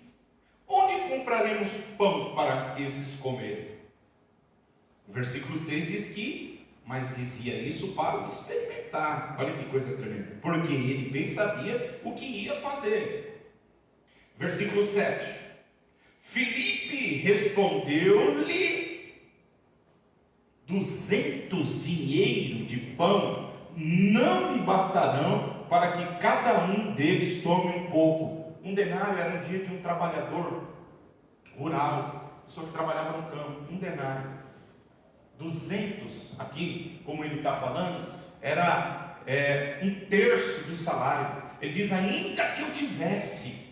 onde compraremos pão para esses comerem? O versículo 6 diz que, mas dizia isso para experimentar. Olha que coisa tremenda. Porque ele bem sabia o que ia fazer. Versículo 7. Filipe respondeu-lhe: 200 dinheiro de pão não lhe bastarão para que cada um deles tome um pouco. Um denário era o dia de um trabalhador rural, pessoa que trabalhava no campo. Um denário. 200, aqui, como ele está falando, era 1/3 do salário. Ele diz: ainda que eu tivesse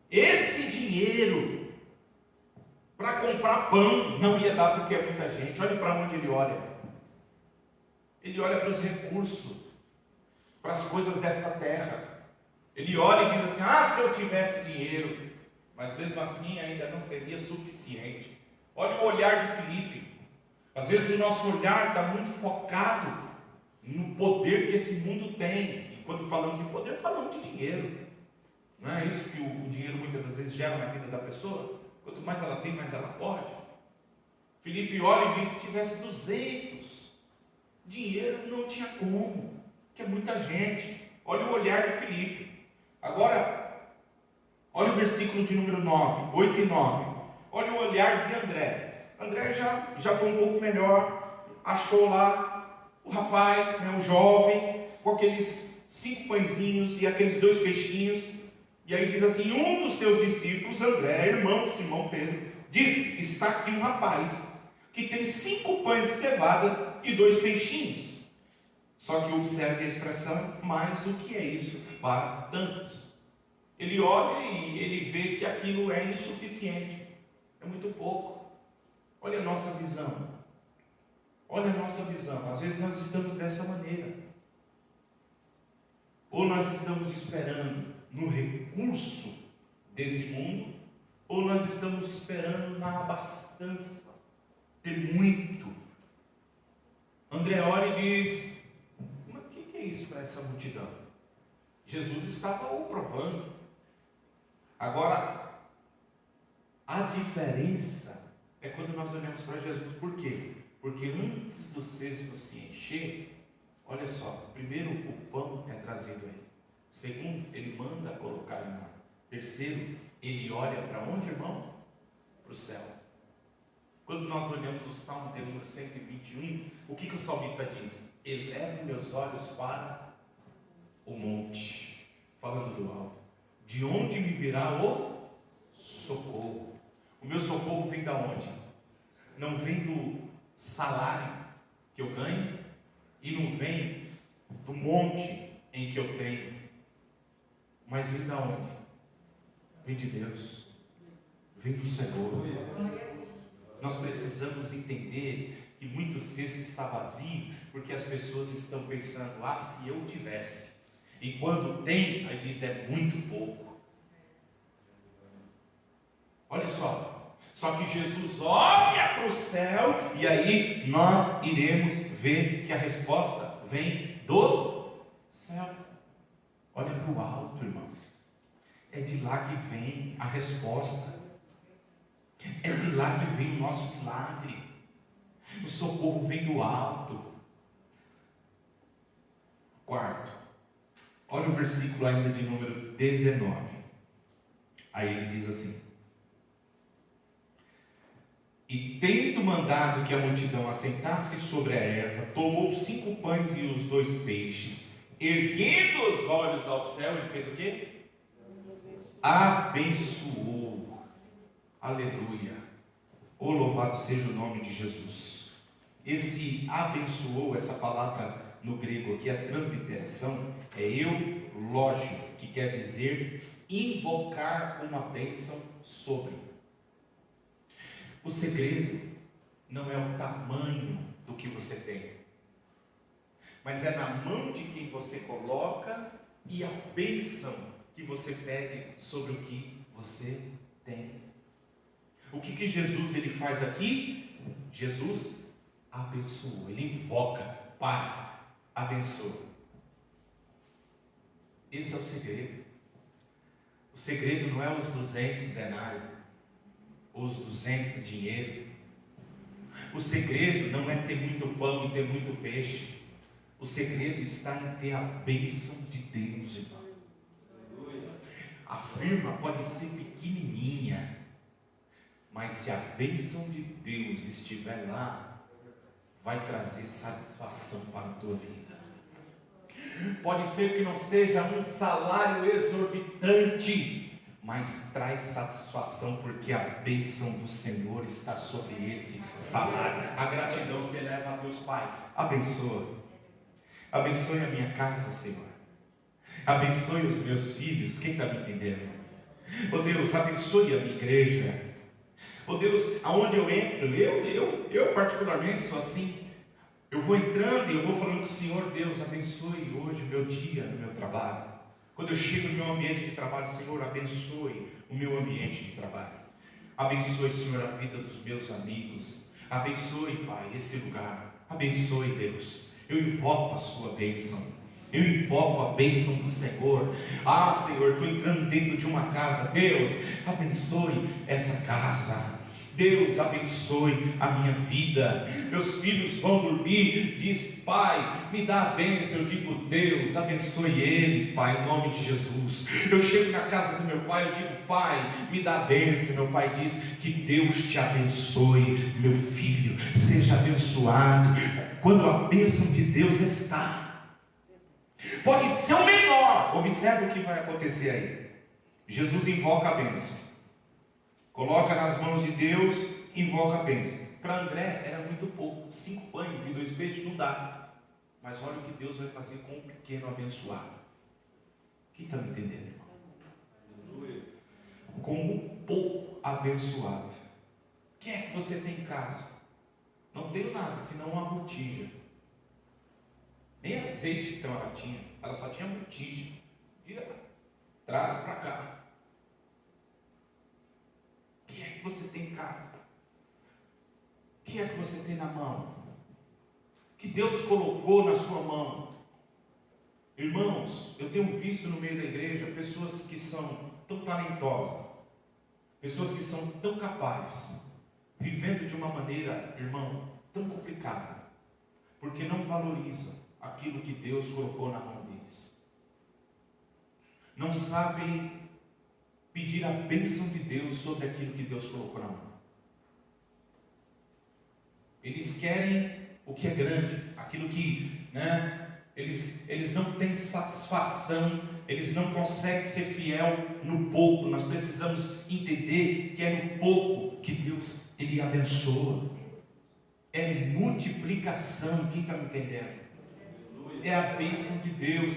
esse dinheiro para comprar pão, não ia dar, porque é muita gente. Olha para onde ele olha. Ele olha para os recursos, para as coisas desta terra. Ele olha e diz assim: se eu tivesse dinheiro, mas mesmo assim ainda não seria suficiente. Olha o olhar de Filipe. Às vezes o nosso olhar está muito focado no poder que esse mundo tem. E quando falamos de poder, falamos de dinheiro. Não é isso que o dinheiro muitas das vezes gera na vida da pessoa? Quanto mais ela tem, mais ela pode. Filipe olha e diz: se tivesse 200, dinheiro não tinha como, que é muita gente. Olha o olhar de Filipe. Agora, olha o versículo de número 9, 8 e 9. Olha o olhar de André. André já foi um pouco melhor. Achou lá o rapaz, o jovem, com aqueles 5 pãezinhos e aqueles 2 peixinhos. E aí diz assim: um dos seus discípulos, André, irmão de Simão Pedro, disse: está aqui um rapaz que tem 5 pães de cevada e 2 peixinhos. Só que observe a expressão, mas o que é isso para tantos? Ele olha e ele vê que aquilo é insuficiente, é muito pouco. Olha a nossa visão, olha a nossa visão. Às vezes nós estamos dessa maneira, ou nós estamos esperando no recurso desse mundo, ou nós estamos esperando na abastança, ter muito. André olha e diz: mas o que é isso para essa multidão? Jesus estava o provando. Agora, a diferença é quando nós olhamos para Jesus. Por quê? Porque antes do cesto se encher, olha só, primeiro o pão é trazido a ele. Segundo, ele manda colocar em mar. Terceiro, ele olha para onde, irmão? Para o céu. Quando nós olhamos o Salmo de número 121, o que o salmista diz? Elevo meus olhos para o monte, falando do alto. De onde me virá o socorro? O meu socorro vem da onde? Não vem do salário que eu ganho, e não vem do monte em que eu tenho, mas vem da onde? Vem de Deus, vem do Senhor. Nós precisamos entender que muito cesto está vazio, porque as pessoas estão pensando: ah, se eu tivesse. E quando tem, aí diz: é muito pouco. Olha só que Jesus olha para o céu, e aí nós iremos ver que a resposta vem do céu. Olha para o alto, irmão. É de lá que vem a resposta. É de lá que vem o nosso milagre. O socorro vem do alto. Quarto, olha o versículo ainda de número 19. Aí ele diz assim: e tendo mandado que a multidão assentasse sobre a erva, tomou 5 pães e os 2 peixes, erguendo os olhos ao céu, ele fez o quê? Abençoou. Aleluia. Oh, louvado seja o nome de Jesus. Esse abençoou, essa palavra no grego aqui, a transliteração é eulógio, que quer dizer invocar uma bênção sobre. O segredo não é o tamanho do que você tem, mas é na mão de quem você coloca e a bênção que você pede sobre o que você tem. O que Jesus ele faz aqui? Jesus abençoa, ele invoca: Pai, abençoa. Esse é o segredo. O segredo não é os 200 denários, ou os 200 dinheiro. O segredo não é ter muito pão e ter muito peixe. O segredo está em ter a bênção de Deus, irmão. A firma pode ser pequenininha, mas se a bênção de Deus estiver lá, vai trazer satisfação para a tua vida. Pode ser que não seja um salário exorbitante, mas traz satisfação, porque a bênção do Senhor está sobre esse salário. A gratidão se eleva a Deus Pai. Abençoa. Abençoe a minha casa, Senhor. Abençoe os meus filhos. Quem está me entendendo? Oh Deus, abençoe a minha igreja. Oh Deus, aonde eu entro, eu particularmente sou assim. Eu vou entrando e eu vou falando com o Senhor: Deus, abençoe hoje o meu dia no meu trabalho. Quando eu chego no meu ambiente de trabalho, Senhor, abençoe o meu ambiente de trabalho. Abençoe, Senhor, a vida dos meus amigos. Abençoe, Pai, esse lugar. Abençoe, Deus. Eu invoco a sua bênção. Eu invoco a bênção do Senhor. Ah, Senhor, estou entrando dentro de uma casa. Deus, abençoe essa casa. Deus, abençoe a minha vida. Meus filhos vão dormir, diz: Pai, me dá a bênção. Eu digo: Deus, abençoe eles, Pai, em nome de Jesus. Eu chego na casa do meu pai, eu digo: Pai, me dá a bênção. Meu pai diz: que Deus te abençoe, meu filho, seja abençoado. Quando a bênção de Deus está, pode ser o menor. Observe o que vai acontecer aí. Jesus invoca a bênção, coloca nas mãos de Deus, invoca a bênção. Para André era muito pouco, 5 pães e 2 peixes não dá. Mas olha o que Deus vai fazer com o pequeno abençoado. Quem está me entendendo, irmão? Com o pouco abençoado. Quem é que você tem em casa? Não tenho nada, senão uma botija. Nem azeite então ela tinha. Ela só tinha botija. Traga para cá. Quem é que você tem em casa? Quem é que você tem na mão? Que Deus colocou na sua mão? Irmãos, eu tenho visto no meio da igreja pessoas que são tão talentosas, pessoas que são tão capazes, vivendo de uma maneira, irmão, tão complicada, porque não valorizam aquilo que Deus colocou na mão deles. Não sabem pedir a bênção de Deus sobre aquilo que Deus colocou na mão. Eles querem o que é grande, aquilo que, eles não têm satisfação, eles não conseguem ser fiel no pouco. Nós precisamos entender que é no pouco que Deus, Ele abençoa. É multiplicação, quem está me entendendo? É a bênção de Deus.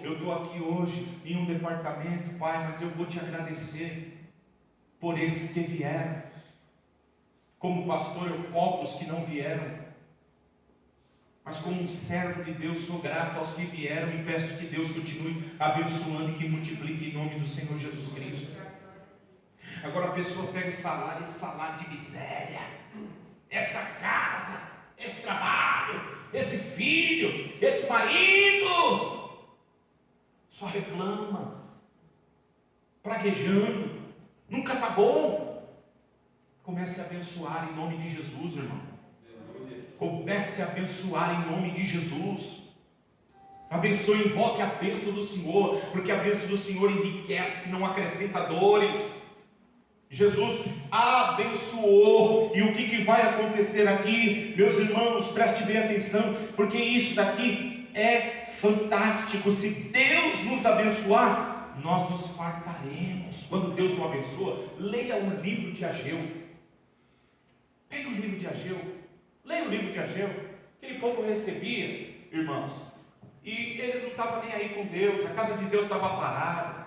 Eu estou aqui hoje em um departamento, Pai, mas eu vou te agradecer por esses que vieram. Como pastor, eu cobro os que não vieram. Mas como um servo de Deus, sou grato aos que vieram e peço que Deus continue abençoando e que multiplique em nome do Senhor Jesus Cristo. Agora a pessoa pega o salário, esse salário de miséria, essa casa, esse trabalho, esse filho, esse marido, só reclama, praguejando, nunca está bom. Comece a abençoar em nome de Jesus, irmão. Comece a abençoar em nome de Jesus. Abençoe, invoque a bênção do Senhor, porque a bênção do Senhor enriquece, não acrescenta dores. Jesus abençoou, e o que vai acontecer aqui, meus irmãos, preste bem atenção, porque isso daqui é fantástico. Se Deus nos abençoar, nós nos fartaremos. Quando Deus nos abençoa, leia o livro de Ageu. Pega o livro de Ageu, leia o livro de Ageu. Aquele povo recebia, irmãos, e eles não estavam nem aí com Deus, a casa de Deus estava parada.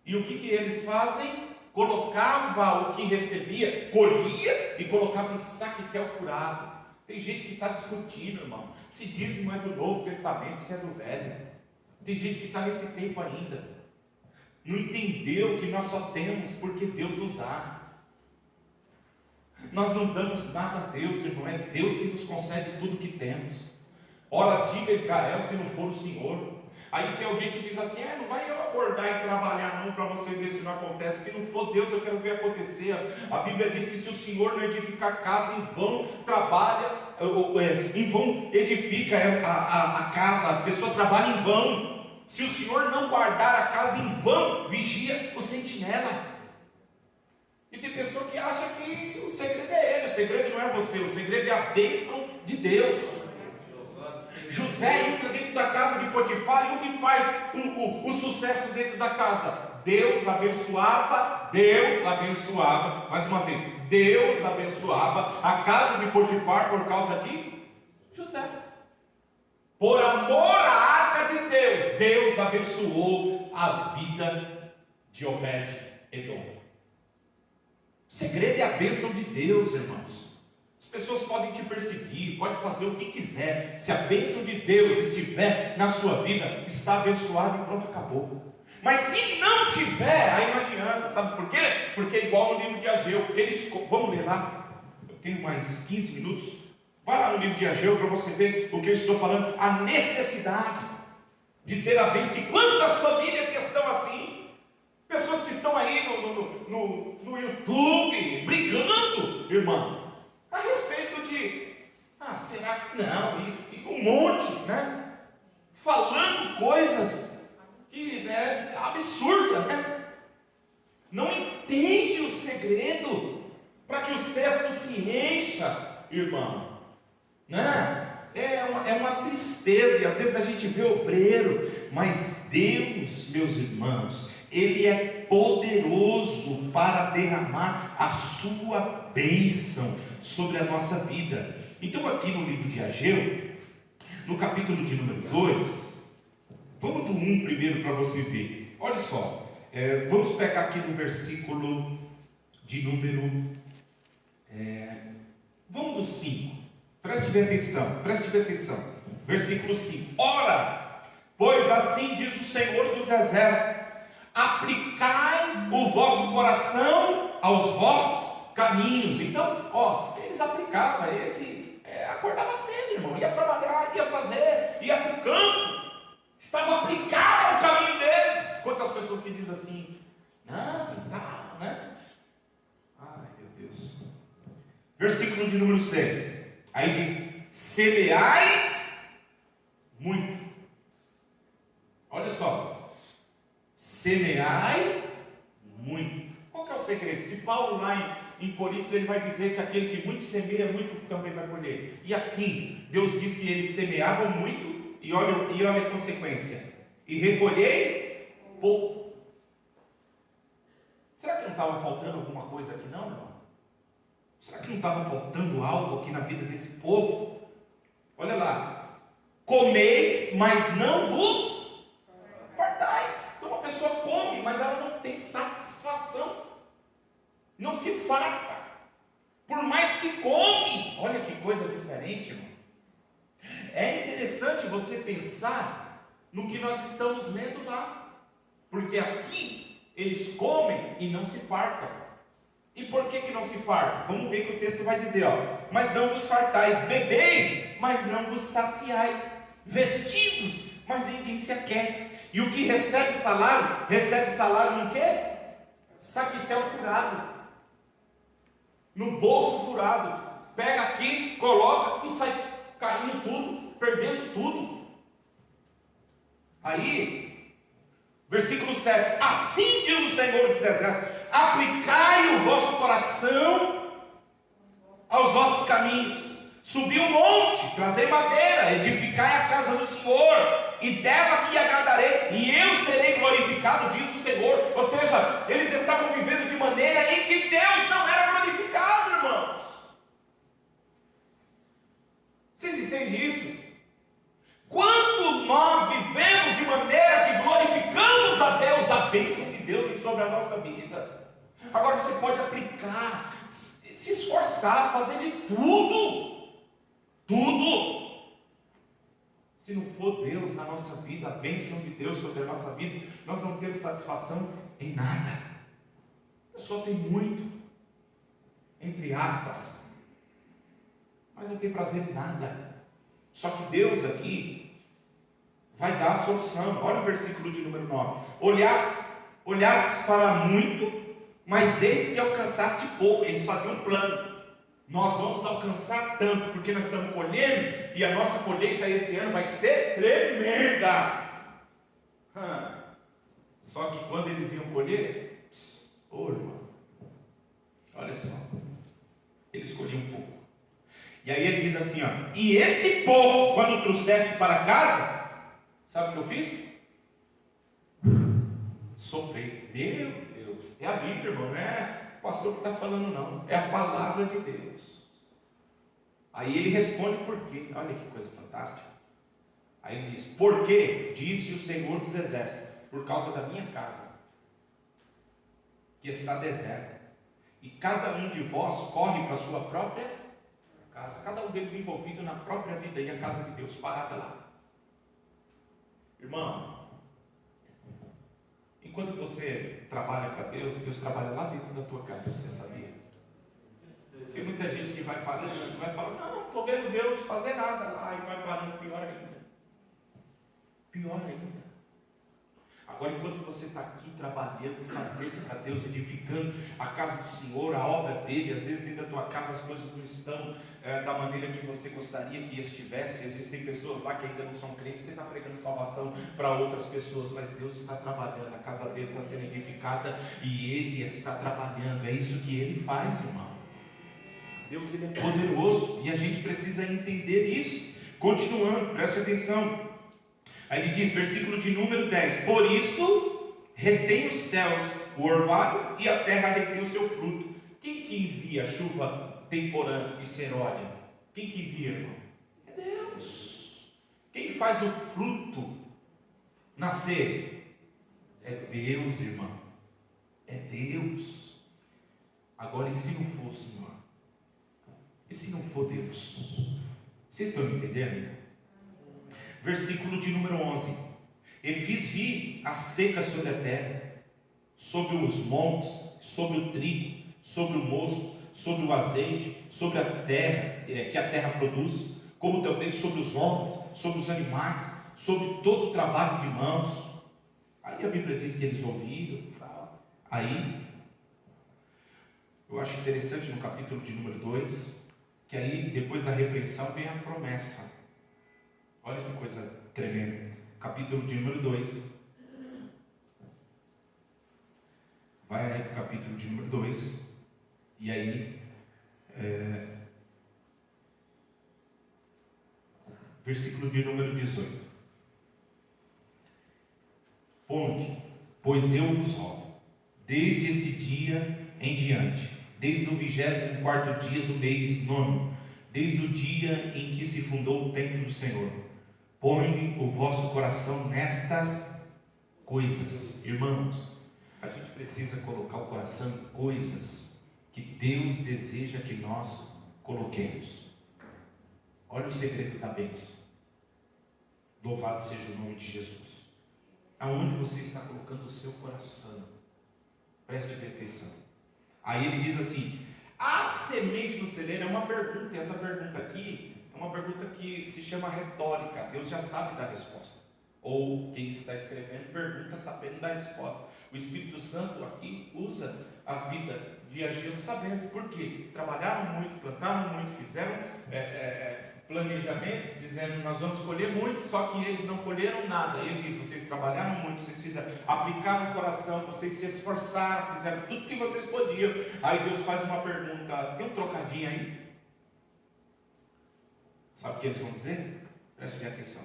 E o que eles fazem? Colocava o que recebia, colhia e colocava em saquetel furado. Tem gente que está discutindo, irmão, se dízimo é do Novo Testamento, se é do Velho. Tem gente que está nesse tempo ainda, não entendeu que nós só temos porque Deus nos dá. Nós não damos nada a Deus, irmão, é Deus que nos concede tudo que temos. Ora, diga Israel, se não for o Senhor. Aí tem alguém que diz assim, não vai eu acordar e trabalhar não, para você ver se não acontece. Se não for Deus, eu quero ver acontecer. A Bíblia diz que se o Senhor não edificar a casa, em vão trabalha, em vão edifica a casa, a pessoa trabalha em vão. Se o Senhor não guardar a casa, em vão vigia o sentinela. E tem pessoa que acha que o segredo é ele, o segredo não é você, o segredo é a bênção de Deus. José entra dentro da casa de Potifar, e o que faz o sucesso dentro da casa? Deus abençoava, mais uma vez, Deus abençoava a casa de Potifar por causa de José. Por amor à arca de Deus, Deus abençoou a vida de Obed-Edom. O segredo é a bênção de Deus, irmãos. As pessoas podem te perseguir, pode fazer o que quiser. Se a bênção de Deus estiver na sua vida, está abençoado e pronto, acabou. Mas se não tiver, aí não adianta. Sabe por quê? Porque é igual no livro de Ageu. Vamos ler lá. Eu tenho mais 15 minutos. Vai lá no livro de Ageu para você ver o que eu estou falando. A necessidade de ter a bênção. E quantas famílias que estão assim? Pessoas que estão aí no YouTube brigando, irmão, a respeito de será que não? E um monte, falando coisas que absurdas, não entende o segredo para que o cesto se encha, irmão, É uma tristeza, e às vezes a gente vê obreiro, mas Deus, meus irmãos, Ele é poderoso para derramar a sua bênção sobre a nossa vida. Então aqui no livro de Ageu, no capítulo de número 2, vamos do 1 primeiro para você ver. Olha só, vamos pegar aqui no versículo de número, vamos do 5, preste bem atenção, versículo 5, ora, pois assim diz o Senhor dos Exércitos, aplicai o vosso coração aos vossos caminhos. Então, eles aplicavam, acordava cedo, irmão, ia trabalhar, ia fazer, ia para o campo, estava aplicado ao caminho deles. Quantas pessoas que dizem assim, não, né? Ai, meu Deus. Versículo de número 6, aí diz, semeais muito. Olha só, semeais muito. Qual que é o segredo? Se Paulo lá em Coríntios, ele vai dizer que aquele que muito semeia, muito também vai colher. E aqui, Deus diz que eles semeavam muito, e olha a consequência, e recolhei pouco. Será que não estava faltando alguma coisa aqui não, irmão? Será que não estava faltando algo aqui na vida desse povo? Olha lá, comeis, mas não vos fartais. Então uma pessoa come, mas ela não tem satisfação, não se farta, por mais que come. Olha que coisa diferente, irmão. É interessante você pensar no que nós estamos lendo lá, porque aqui eles comem e não se fartam. E por que não se fartam? Vamos ver que o texto vai dizer, mas não vos fartais, bebeis, mas não vos saciais, vestidos, mas ninguém se aquece. E o que recebe salário no quê? Saquitel furado, no bolso furado, pega aqui, coloca e sai caindo tudo, perdendo tudo. Aí, versículo 7, assim diz o Senhor dos Exércitos, aplicai o vosso coração aos vossos caminhos, subi o monte, trazei madeira, edificai a casa do Senhor, e dela me agradarei, e eu serei glorificado, diz o Senhor. Ou seja, eles estavam vivendo de maneira em que Deus não era glorificado, irmãos. Vocês entendem isso? Quando nós vivemos de maneira que glorificamos a Deus, a bênção de Deus vem sobre a nossa vida. Agora você pode aplicar, se esforçar, fazer de tudo. Se não for Deus na nossa vida, a bênção de Deus sobre a nossa vida, nós não temos satisfação em nada. A pessoa tem muito, entre aspas, mas não tem prazer em nada. Só que Deus aqui vai dar a solução. Olha o versículo de número 9. Olhastes para muito, mas eis que alcançaste pouco. Eles faziam um plano. Nós vamos alcançar tanto, porque nós estamos colhendo, e a nossa colheita esse ano vai ser tremenda. Só que quando eles iam colher, irmão, olha só, eles colhiam um pouco. E aí ele diz assim, e esse pouco, quando trouxeste para casa, sabe o que eu fiz? Soprei. Meu Deus, é a Bíblia, irmão, não é o pastor que está falando não, é a palavra de Deus. Aí ele responde por quê. Olha que coisa fantástica. Aí ele diz, por quê? Disse o Senhor dos Exércitos, por causa da minha casa, que está deserta, e cada um de vós corre para a sua própria casa, cada um deles envolvido na própria vida, e a casa de Deus parada lá. Irmão, enquanto você trabalha para Deus, Deus trabalha lá dentro da tua casa, você sabia? Tem muita gente que vai parando, vai falando, não estou vendo Deus fazer nada lá, e vai parando, pior ainda. Agora, enquanto você está aqui trabalhando, fazendo para Deus, edificando a casa do Senhor, a obra dele, às vezes dentro da tua casa as coisas não estão da maneira que você gostaria que estivesse. Existem pessoas lá que ainda não são crentes, você está pregando salvação para outras pessoas, mas Deus está trabalhando, a casa dele está sendo edificada e ele está trabalhando. É isso que ele faz, irmão. Deus, ele é poderoso e a gente precisa entender isso. Continuando, preste atenção. Aí ele diz, versículo de número 10, por isso retém os céus o orvalho e a terra retém o seu fruto. Quem que envia a chuva Temporã e Seródia? Quem que envia, irmão? É Deus. Quem faz o fruto nascer? É Deus, irmão. É Deus. Agora, e se não for o Senhor? E se não for Deus? Vocês estão me entendendo? Versículo de número 11. E fiz vir a seca sobre a terra, sobre os montes, sobre o trigo, sobre o mosto, sobre o azeite, sobre a terra, que a terra produz, como também sobre os homens, sobre os animais, sobre todo o trabalho de mãos. Aí a Bíblia diz que eles ouviram. Aí, eu acho interessante no capítulo de número 2, que aí, depois da repreensão, vem a promessa. Olha que coisa tremenda. Capítulo de número 2. Vai aí para o capítulo de número 2. E aí, versículo de número 18. Onde, pois eu vos rogo, desde esse dia em diante, desde o 24º dia do mês 9, desde o dia em que se fundou o templo do Senhor, põe o vosso coração nestas coisas. Irmãos, a gente precisa colocar o coração em coisas que Deus deseja que nós coloquemos. Olha o segredo da bênção. Louvado seja o nome de Jesus. Aonde você está colocando o seu coração? Preste atenção. Aí ele diz assim: a semente do celeiro é uma pergunta, e essa pergunta aqui é uma pergunta que se chama retórica. Deus já sabe da resposta, ou quem está escrevendo pergunta sabendo da resposta. O Espírito Santo aqui usa a vida de Ageu sabendo. Por quê? Trabalharam muito, plantaram muito, fizeram planejamentos, dizendo: nós vamos colher muito, só que eles não colheram nada. Ele diz: vocês trabalharam muito, vocês fizeram, aplicaram o coração, vocês se esforçaram, fizeram tudo que vocês podiam. Aí Deus faz uma pergunta: tem um trocadinho aí? Sabe o que eles vão dizer? Preste atenção.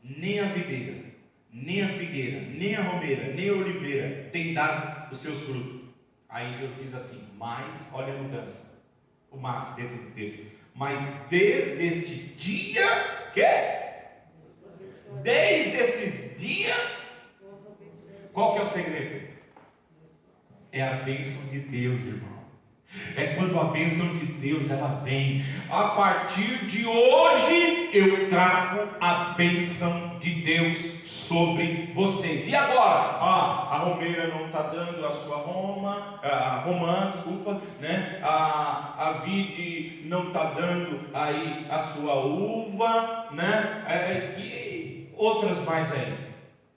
Nem a videira, nem a figueira, nem a romeira, nem a oliveira tem dado os seus frutos. Aí Deus diz assim: mas, olha a mudança, o mas dentro do texto. Mas desde este dia, desde esse dia, qual que é o segredo? É a bênção de Deus, irmão. É quando a bênção de Deus ela vem. A partir de hoje eu trago a bênção de Deus sobre vocês. E agora? A romeira não está dando a sua romã, desculpa, né? A vide não está dando aí a sua uva, né? E outras mais aí,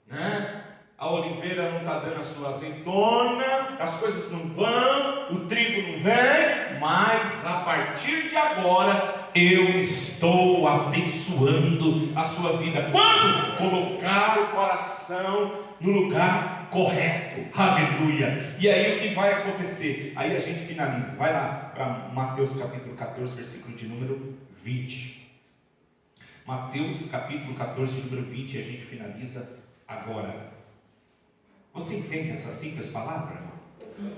né? A oliveira não está dando a sua azeitona, as coisas não vão, o trigo não vem, mas a partir de agora eu estou abençoando a sua vida. Quando? Colocar o coração no lugar correto. Aleluia. E aí o que vai acontecer? Aí a gente finaliza. Vai lá para Mateus capítulo 14, versículo de número 20. Mateus capítulo 14, número 20, e a gente finaliza agora. Você entende essas simples palavras, irmão?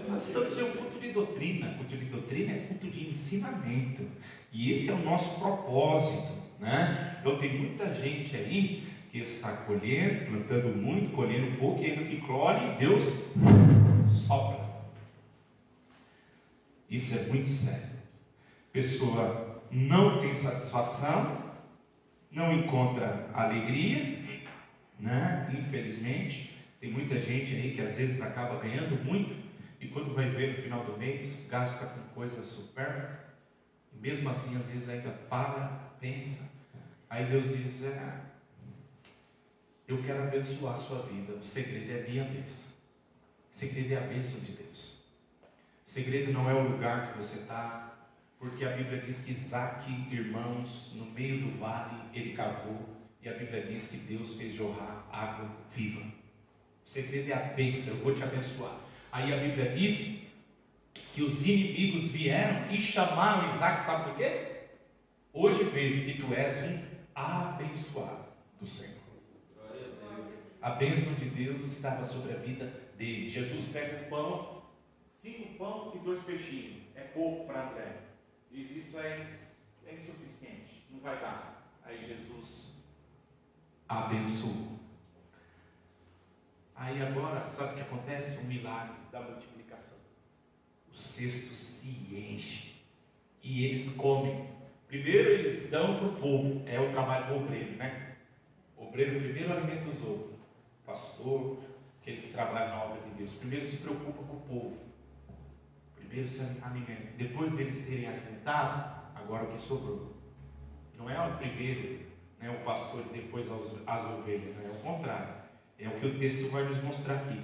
Nós estamos em um culto de doutrina. Culto de doutrina é culto de ensinamento. E esse é o nosso propósito, né? Então tem muita gente aí que está colhendo, plantando muito, colhendo pouco, e ainda que colhe, Deus sopra. Isso é muito sério. Pessoa não tem satisfação, não encontra alegria, né? Infelizmente. Tem muita gente aí que às vezes acaba ganhando muito e quando vai ver no final do mês, gasta com coisas supérfluas. E mesmo assim, às vezes ainda para, pensa. Aí Deus diz: eu quero abençoar a sua vida. O segredo é a minha bênção. O segredo é a bênção de Deus. O segredo não é o lugar que você está, porque a Bíblia diz que Isaac, irmãos, no meio do vale, ele cavou, e a Bíblia diz que Deus fez jorrar água viva. O segredo é a bênção, eu vou te abençoar. Aí a Bíblia diz que os inimigos vieram e chamaram Isaac, sabe por quê? Hoje vejo que tu és um abençoado do Senhor. A bênção de Deus estava sobre a vida dele. Jesus pega o pão, 5 pão e 2 peixinhos. É pouco para André. Diz, isso é insuficiente, não vai dar. Aí Jesus abençoou. Aí agora, sabe o que acontece? O milagre da multiplicação. O cesto se enche e eles comem. Primeiro eles dão para o povo, é o trabalho do obreiro, né? O obreiro primeiro alimenta os outros. O pastor, que esse trabalho na obra de Deus, primeiro se preocupa com o povo. Primeiro se alimenta. Depois deles terem alimentado, agora o que sobrou. Não é o primeiro, né, o pastor e depois as ovelhas, né? É o contrário. É o que o texto vai nos mostrar aqui.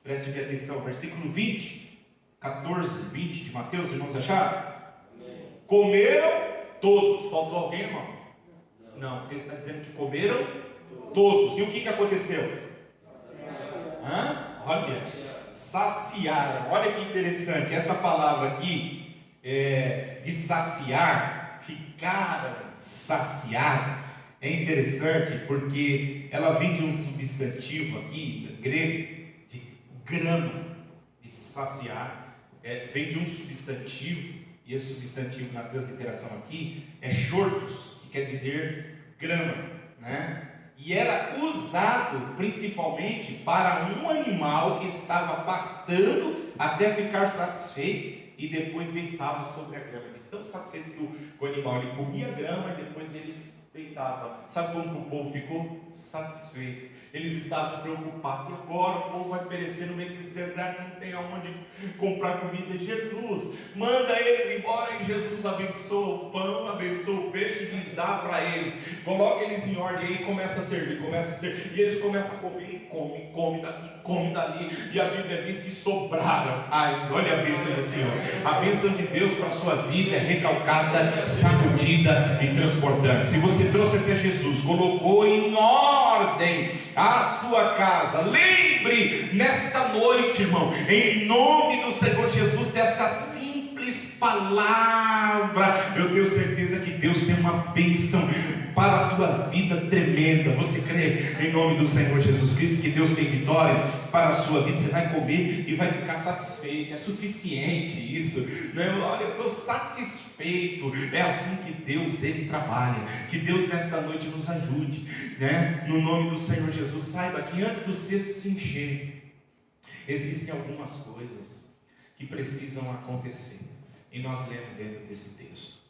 Preste atenção, versículo 20, 14, 20 de Mateus, irmãos acharam? Amém. Comeram todos. Faltou alguém, irmão? Não, o texto está dizendo que comeram todos. E o que aconteceu? Olha, saciaram. Olha que interessante, essa palavra aqui, de saciar, ficaram saciados. É interessante porque ela vem de um substantivo aqui, grego, de grama, de saciar, vem de um substantivo, e esse substantivo na transliteração aqui é shortos, que quer dizer grama, né? E era usado principalmente para um animal que estava pastando até ficar satisfeito e depois deitava sobre a grama. De tão satisfeito que o animal ele comia a grama e depois ele deitava. Sabe como o povo ficou? Satisfeito. Eles estavam preocupados. E agora o povo vai perecer no meio desse deserto, não tem aonde comprar comida. Jesus manda eles embora e Jesus abençoa o pão, abençoa o peixe e diz: dá para eles, coloca eles em ordem aí, começa a servir. E eles começam a comer, come daqui, come dali. E a Bíblia diz que sobraram. Ai, olha a bênção do Senhor. A bênção de Deus para a sua vida é recalcada, sacudida e transportante. Se você trouxe até Jesus, colocou em ordem a sua casa, lembre nesta noite, irmão, em nome do Senhor Jesus, desta simples palavra. Eu tenho certeza que Deus tem uma bênção para a tua vida tremenda. Você crê em nome do Senhor Jesus Cristo que Deus tem vitória para a sua vida? Você vai comer e vai ficar satisfeito. É suficiente isso, né? Olha, eu estou satisfeito. É assim que Deus ele trabalha. Que Deus nesta noite nos ajude, né? No nome do Senhor Jesus. Saiba que antes do cesto se encher, existem algumas coisas que precisam acontecer, e nós lemos dentro desse texto.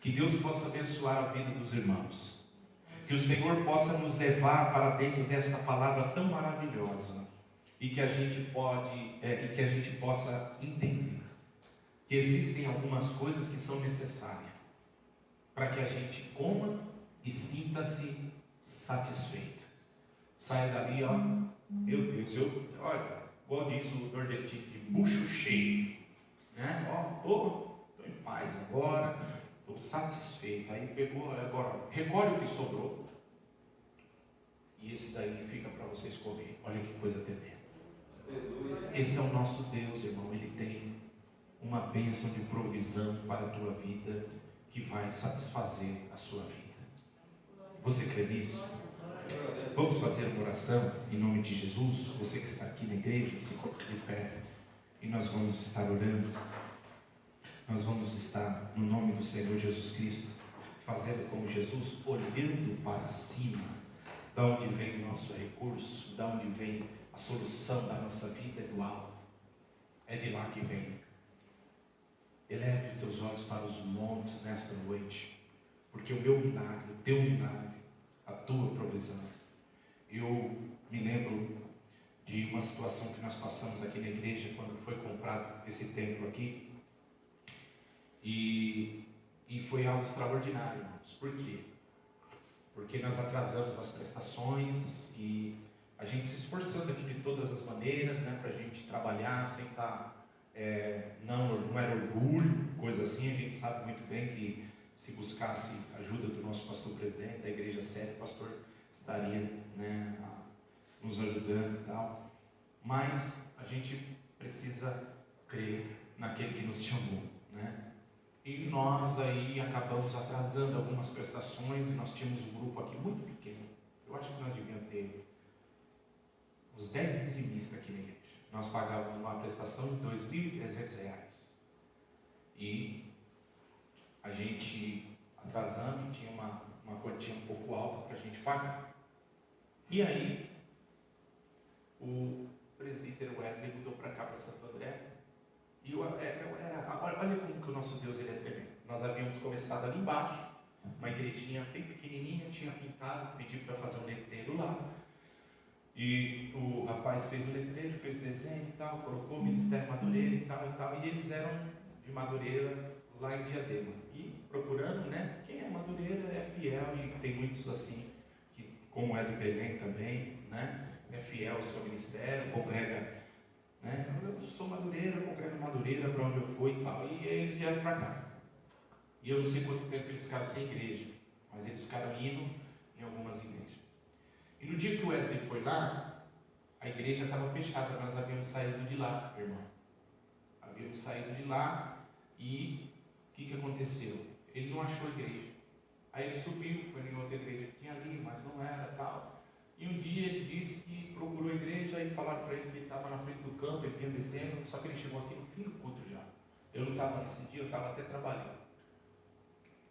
Que Deus possa abençoar a vida dos irmãos, que o Senhor possa nos levar para dentro desta palavra tão maravilhosa, e que a gente possa entender que existem algumas coisas que são necessárias para que a gente coma e sinta-se satisfeito. Saia dali, ó, meu Deus, olha, igual diz o nordestino, de bucho cheio, né? Ó, estou em paz agora, estou satisfeito. Aí pegou, agora recolhe o que sobrou, e esse daí fica para vocês comerem. Olha que coisa tremenda. Esse é o nosso Deus, irmão. Ele tem uma bênção de provisão para a tua vida, que vai satisfazer a sua vida. Você crê nisso? Vamos fazer uma oração em nome de Jesus. Você que está aqui na igreja, se coloque de pé, e nós vamos estar orando. Nós vamos estar, no nome do Senhor Jesus Cristo, fazendo como Jesus, olhando para cima, da onde vem o nosso recurso, da onde vem a solução da nossa vida, é do alto, é de lá que vem. Eleve os teus olhos para os montes nesta noite, porque o meu milagre, o teu milagre, a tua provisão. Eu me lembro de uma situação que nós passamos aqui na igreja, quando foi comprado esse templo aqui, e foi algo extraordinário, irmãos. Por quê? Porque nós atrasamos as prestações, e a gente se esforçando aqui de todas as maneiras, né, para a gente trabalhar sem estar, não era orgulho, coisa assim. A gente sabe muito bem que se buscasse ajuda do nosso pastor presidente da igreja sede, o pastor estaria, né, nos ajudando e tal. Mas a gente precisa crer naquele que nos chamou, né? E nós aí acabamos atrasando algumas prestações, e nós tínhamos um grupo aqui muito pequeno. Eu acho que nós devíamos ter uns 10 dizimistas aqui na igreja. nós pagávamos uma prestação de R$2.300. E a gente, atrasando, tinha uma quantia um pouco alta para a gente pagar. E aí, o presbítero Wesley mudou para cá, para Santo André. E olha como que o nosso Deus ele é tremendo. Nós havíamos começado ali embaixo, uma igrejinha bem pequenininha, tinha pintado, pediu para fazer um letreiro lá. E o rapaz fez o letreiro, fez o desenho e tal, colocou o Ministério Madureira e tal. E eles eram de Madureira, lá em Diadema. E procurando, né? Quem é Madureira é fiel, e tem muitos assim, que, como é do Belém também, né? É fiel ao seu ministério, congrega, né? Eu sou Madureira, congrego Madureira para onde eu fui e tal. E eles vieram para cá. E eu não sei quanto tempo eles ficaram sem igreja, mas eles ficaram indo em algumas igrejas. E no dia que o Wesley foi lá, a igreja estava fechada, nós havíamos saído de lá, irmão. Havíamos saído de lá e o que aconteceu? Ele não achou a igreja. Aí ele subiu, foi em outra igreja que tinha ali, mas não era tal. E um dia ele disse que procurou a igreja e falaram para ele que ele estava na frente do campo, ele vinha descendo, só que ele chegou aqui no fim do culto já. Eu não estava nesse dia, eu estava até trabalhando.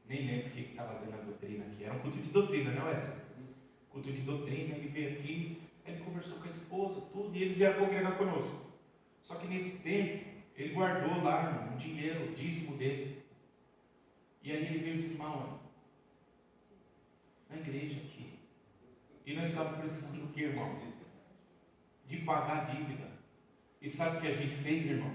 Nem lembro o que estava dando a doutrina aqui. Era um culto de doutrina, não é, Wesley? Culto de doutrina, ele veio aqui, ele conversou com a esposa, tudo, e eles vieram congregar conosco. Só que nesse tempo, ele guardou lá um dinheiro, o dízimo dele. E aí ele veio dizimar onde? Na igreja aqui. E nós estávamos precisando do que, irmão? De pagar a dívida. E sabe o que a gente fez, irmão?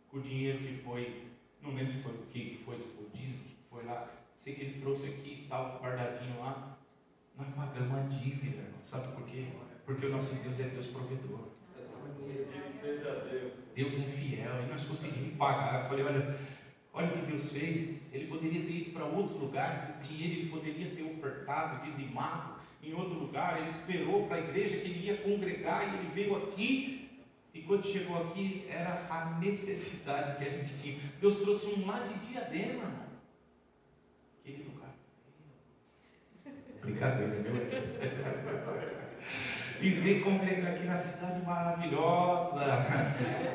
Com o dinheiro que foi, não lembro se foi o que foi, o dízimo que foi lá. Sei que ele trouxe aqui, tal, guardadinho lá. Nós pagamos a dívida, irmão. Sabe por quê? Porque o nosso Deus é Deus provedor. Deus é fiel. E nós conseguimos pagar. Eu falei, olha o que Deus fez. Ele poderia ter ido para outros lugares. Esse dinheiro ele poderia ter ofertado, dizimado em outro lugar. Ele esperou para a igreja que ele ia congregar. E ele veio aqui. E quando chegou aqui, era a necessidade que a gente tinha. Deus trouxe um lá de Diadema, irmão. Aquele lugar. Brincadeira, meu? E veio congregar aqui na cidade maravilhosa,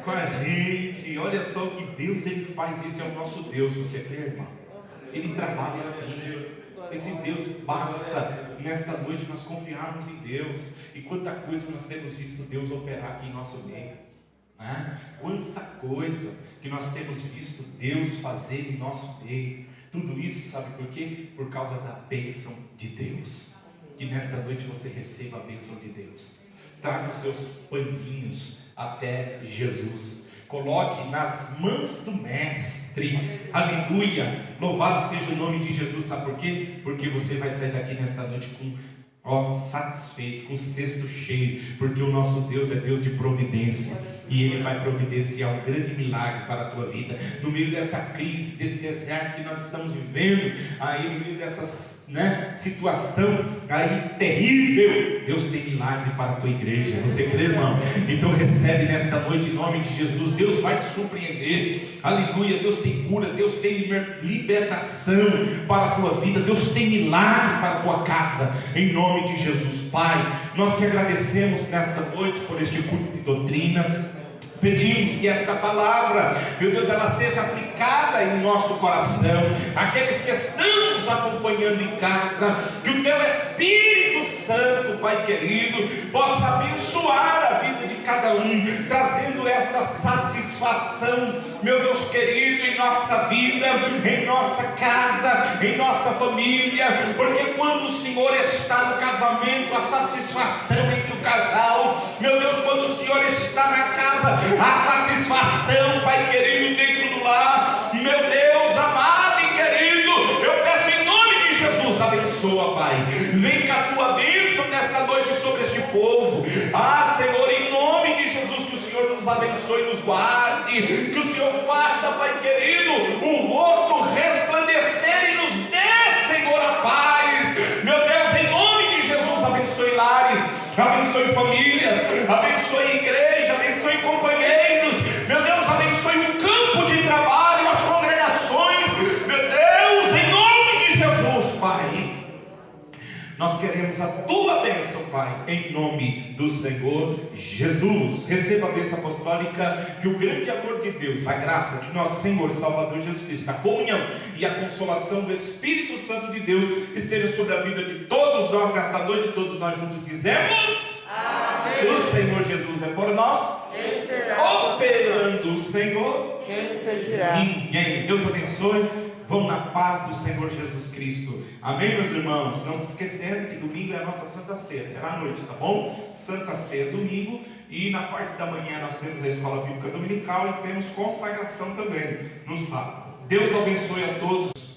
com a gente. Olha só o que Deus ele faz, esse é o nosso Deus, você crê, irmão? Ele trabalha assim. Esse Deus basta, nesta noite, nós confiarmos em Deus. E quanta coisa nós temos visto Deus operar aqui em nosso meio, né? Quanta coisa que nós temos visto Deus fazer em nosso meio. Tudo isso, sabe por quê? Por causa da bênção de Deus. Que nesta noite você receba a bênção de Deus. Traga os seus pãezinhos até Jesus. Coloque nas mãos do Mestre. Aleluia. Louvado seja o nome de Jesus. Sabe por quê? Porque você vai sair daqui nesta noite satisfeito, com o cesto cheio. Porque o nosso Deus é Deus de providência. E Ele vai providenciar um grande milagre para a tua vida. No meio dessa crise, desse deserto que nós estamos vivendo, aí no meio dessa situação aí terrível, Deus tem milagre para a tua igreja. Você crê, irmão? Então recebe nesta noite em nome de Jesus. Deus vai te surpreender. Aleluia. Deus tem cura, Deus tem libertação para a tua vida, Deus tem milagre para a tua casa, em nome de Jesus. Pai, nós te agradecemos nesta noite por este culto de doutrina. Pedimos que esta palavra, meu Deus, ela seja aplicada em nosso coração. Aqueles que estão nos acompanhando em casa, que o teu Espírito Santo, Pai querido, possa abençoar a vida de cada um, trazendo esta satisfação, meu Deus querido, em nossa vida, em nossa casa, em nossa família. Porque quando o Senhor está no casamento, a satisfação entre o casal, meu Deus, quando o Senhor está na casa, a satisfação, Pai querido, dentro do lar, meu Deus amado e querido, eu peço em nome de Jesus, abençoa, Pai, vem com a tua bênção nesta noite sobre este povo. Senhor, em nome de Jesus, que o Senhor nos abençoe e nos guarde, que o Senhor faça, Pai querido, o rosto resplandecer e nos dê, Senhor, a paz. Meu Deus, em nome de Jesus, abençoe lares, abençoe famílias, abençoe igreja, abençoe companheiros, meu Deus, abençoe o campo de trabalho, as congregações, meu Deus, em nome de Jesus, Pai. Nós Nós queremos a tua bênção, Pai, em nome do Senhor Jesus. Receba a bênção apostólica, que o grande amor de Deus, a graça de nosso Senhor e Salvador Jesus Cristo, a comunhão e a consolação do Espírito Santo de Deus esteja sobre a vida de todos nós nesta noite. Todos nós juntos dizemos: amém. O Senhor Jesus é por nós. Quem será operando o Senhor, quem impedirá? Ninguém. Deus abençoe. Vão na paz do Senhor Jesus Cristo. Amém, meus irmãos? Não se esquecendo que domingo é a nossa Santa Ceia. Será à noite, tá bom? Santa Ceia domingo. E na parte da manhã nós temos a escola bíblica dominical e temos consagração também no sábado. Deus abençoe a todos.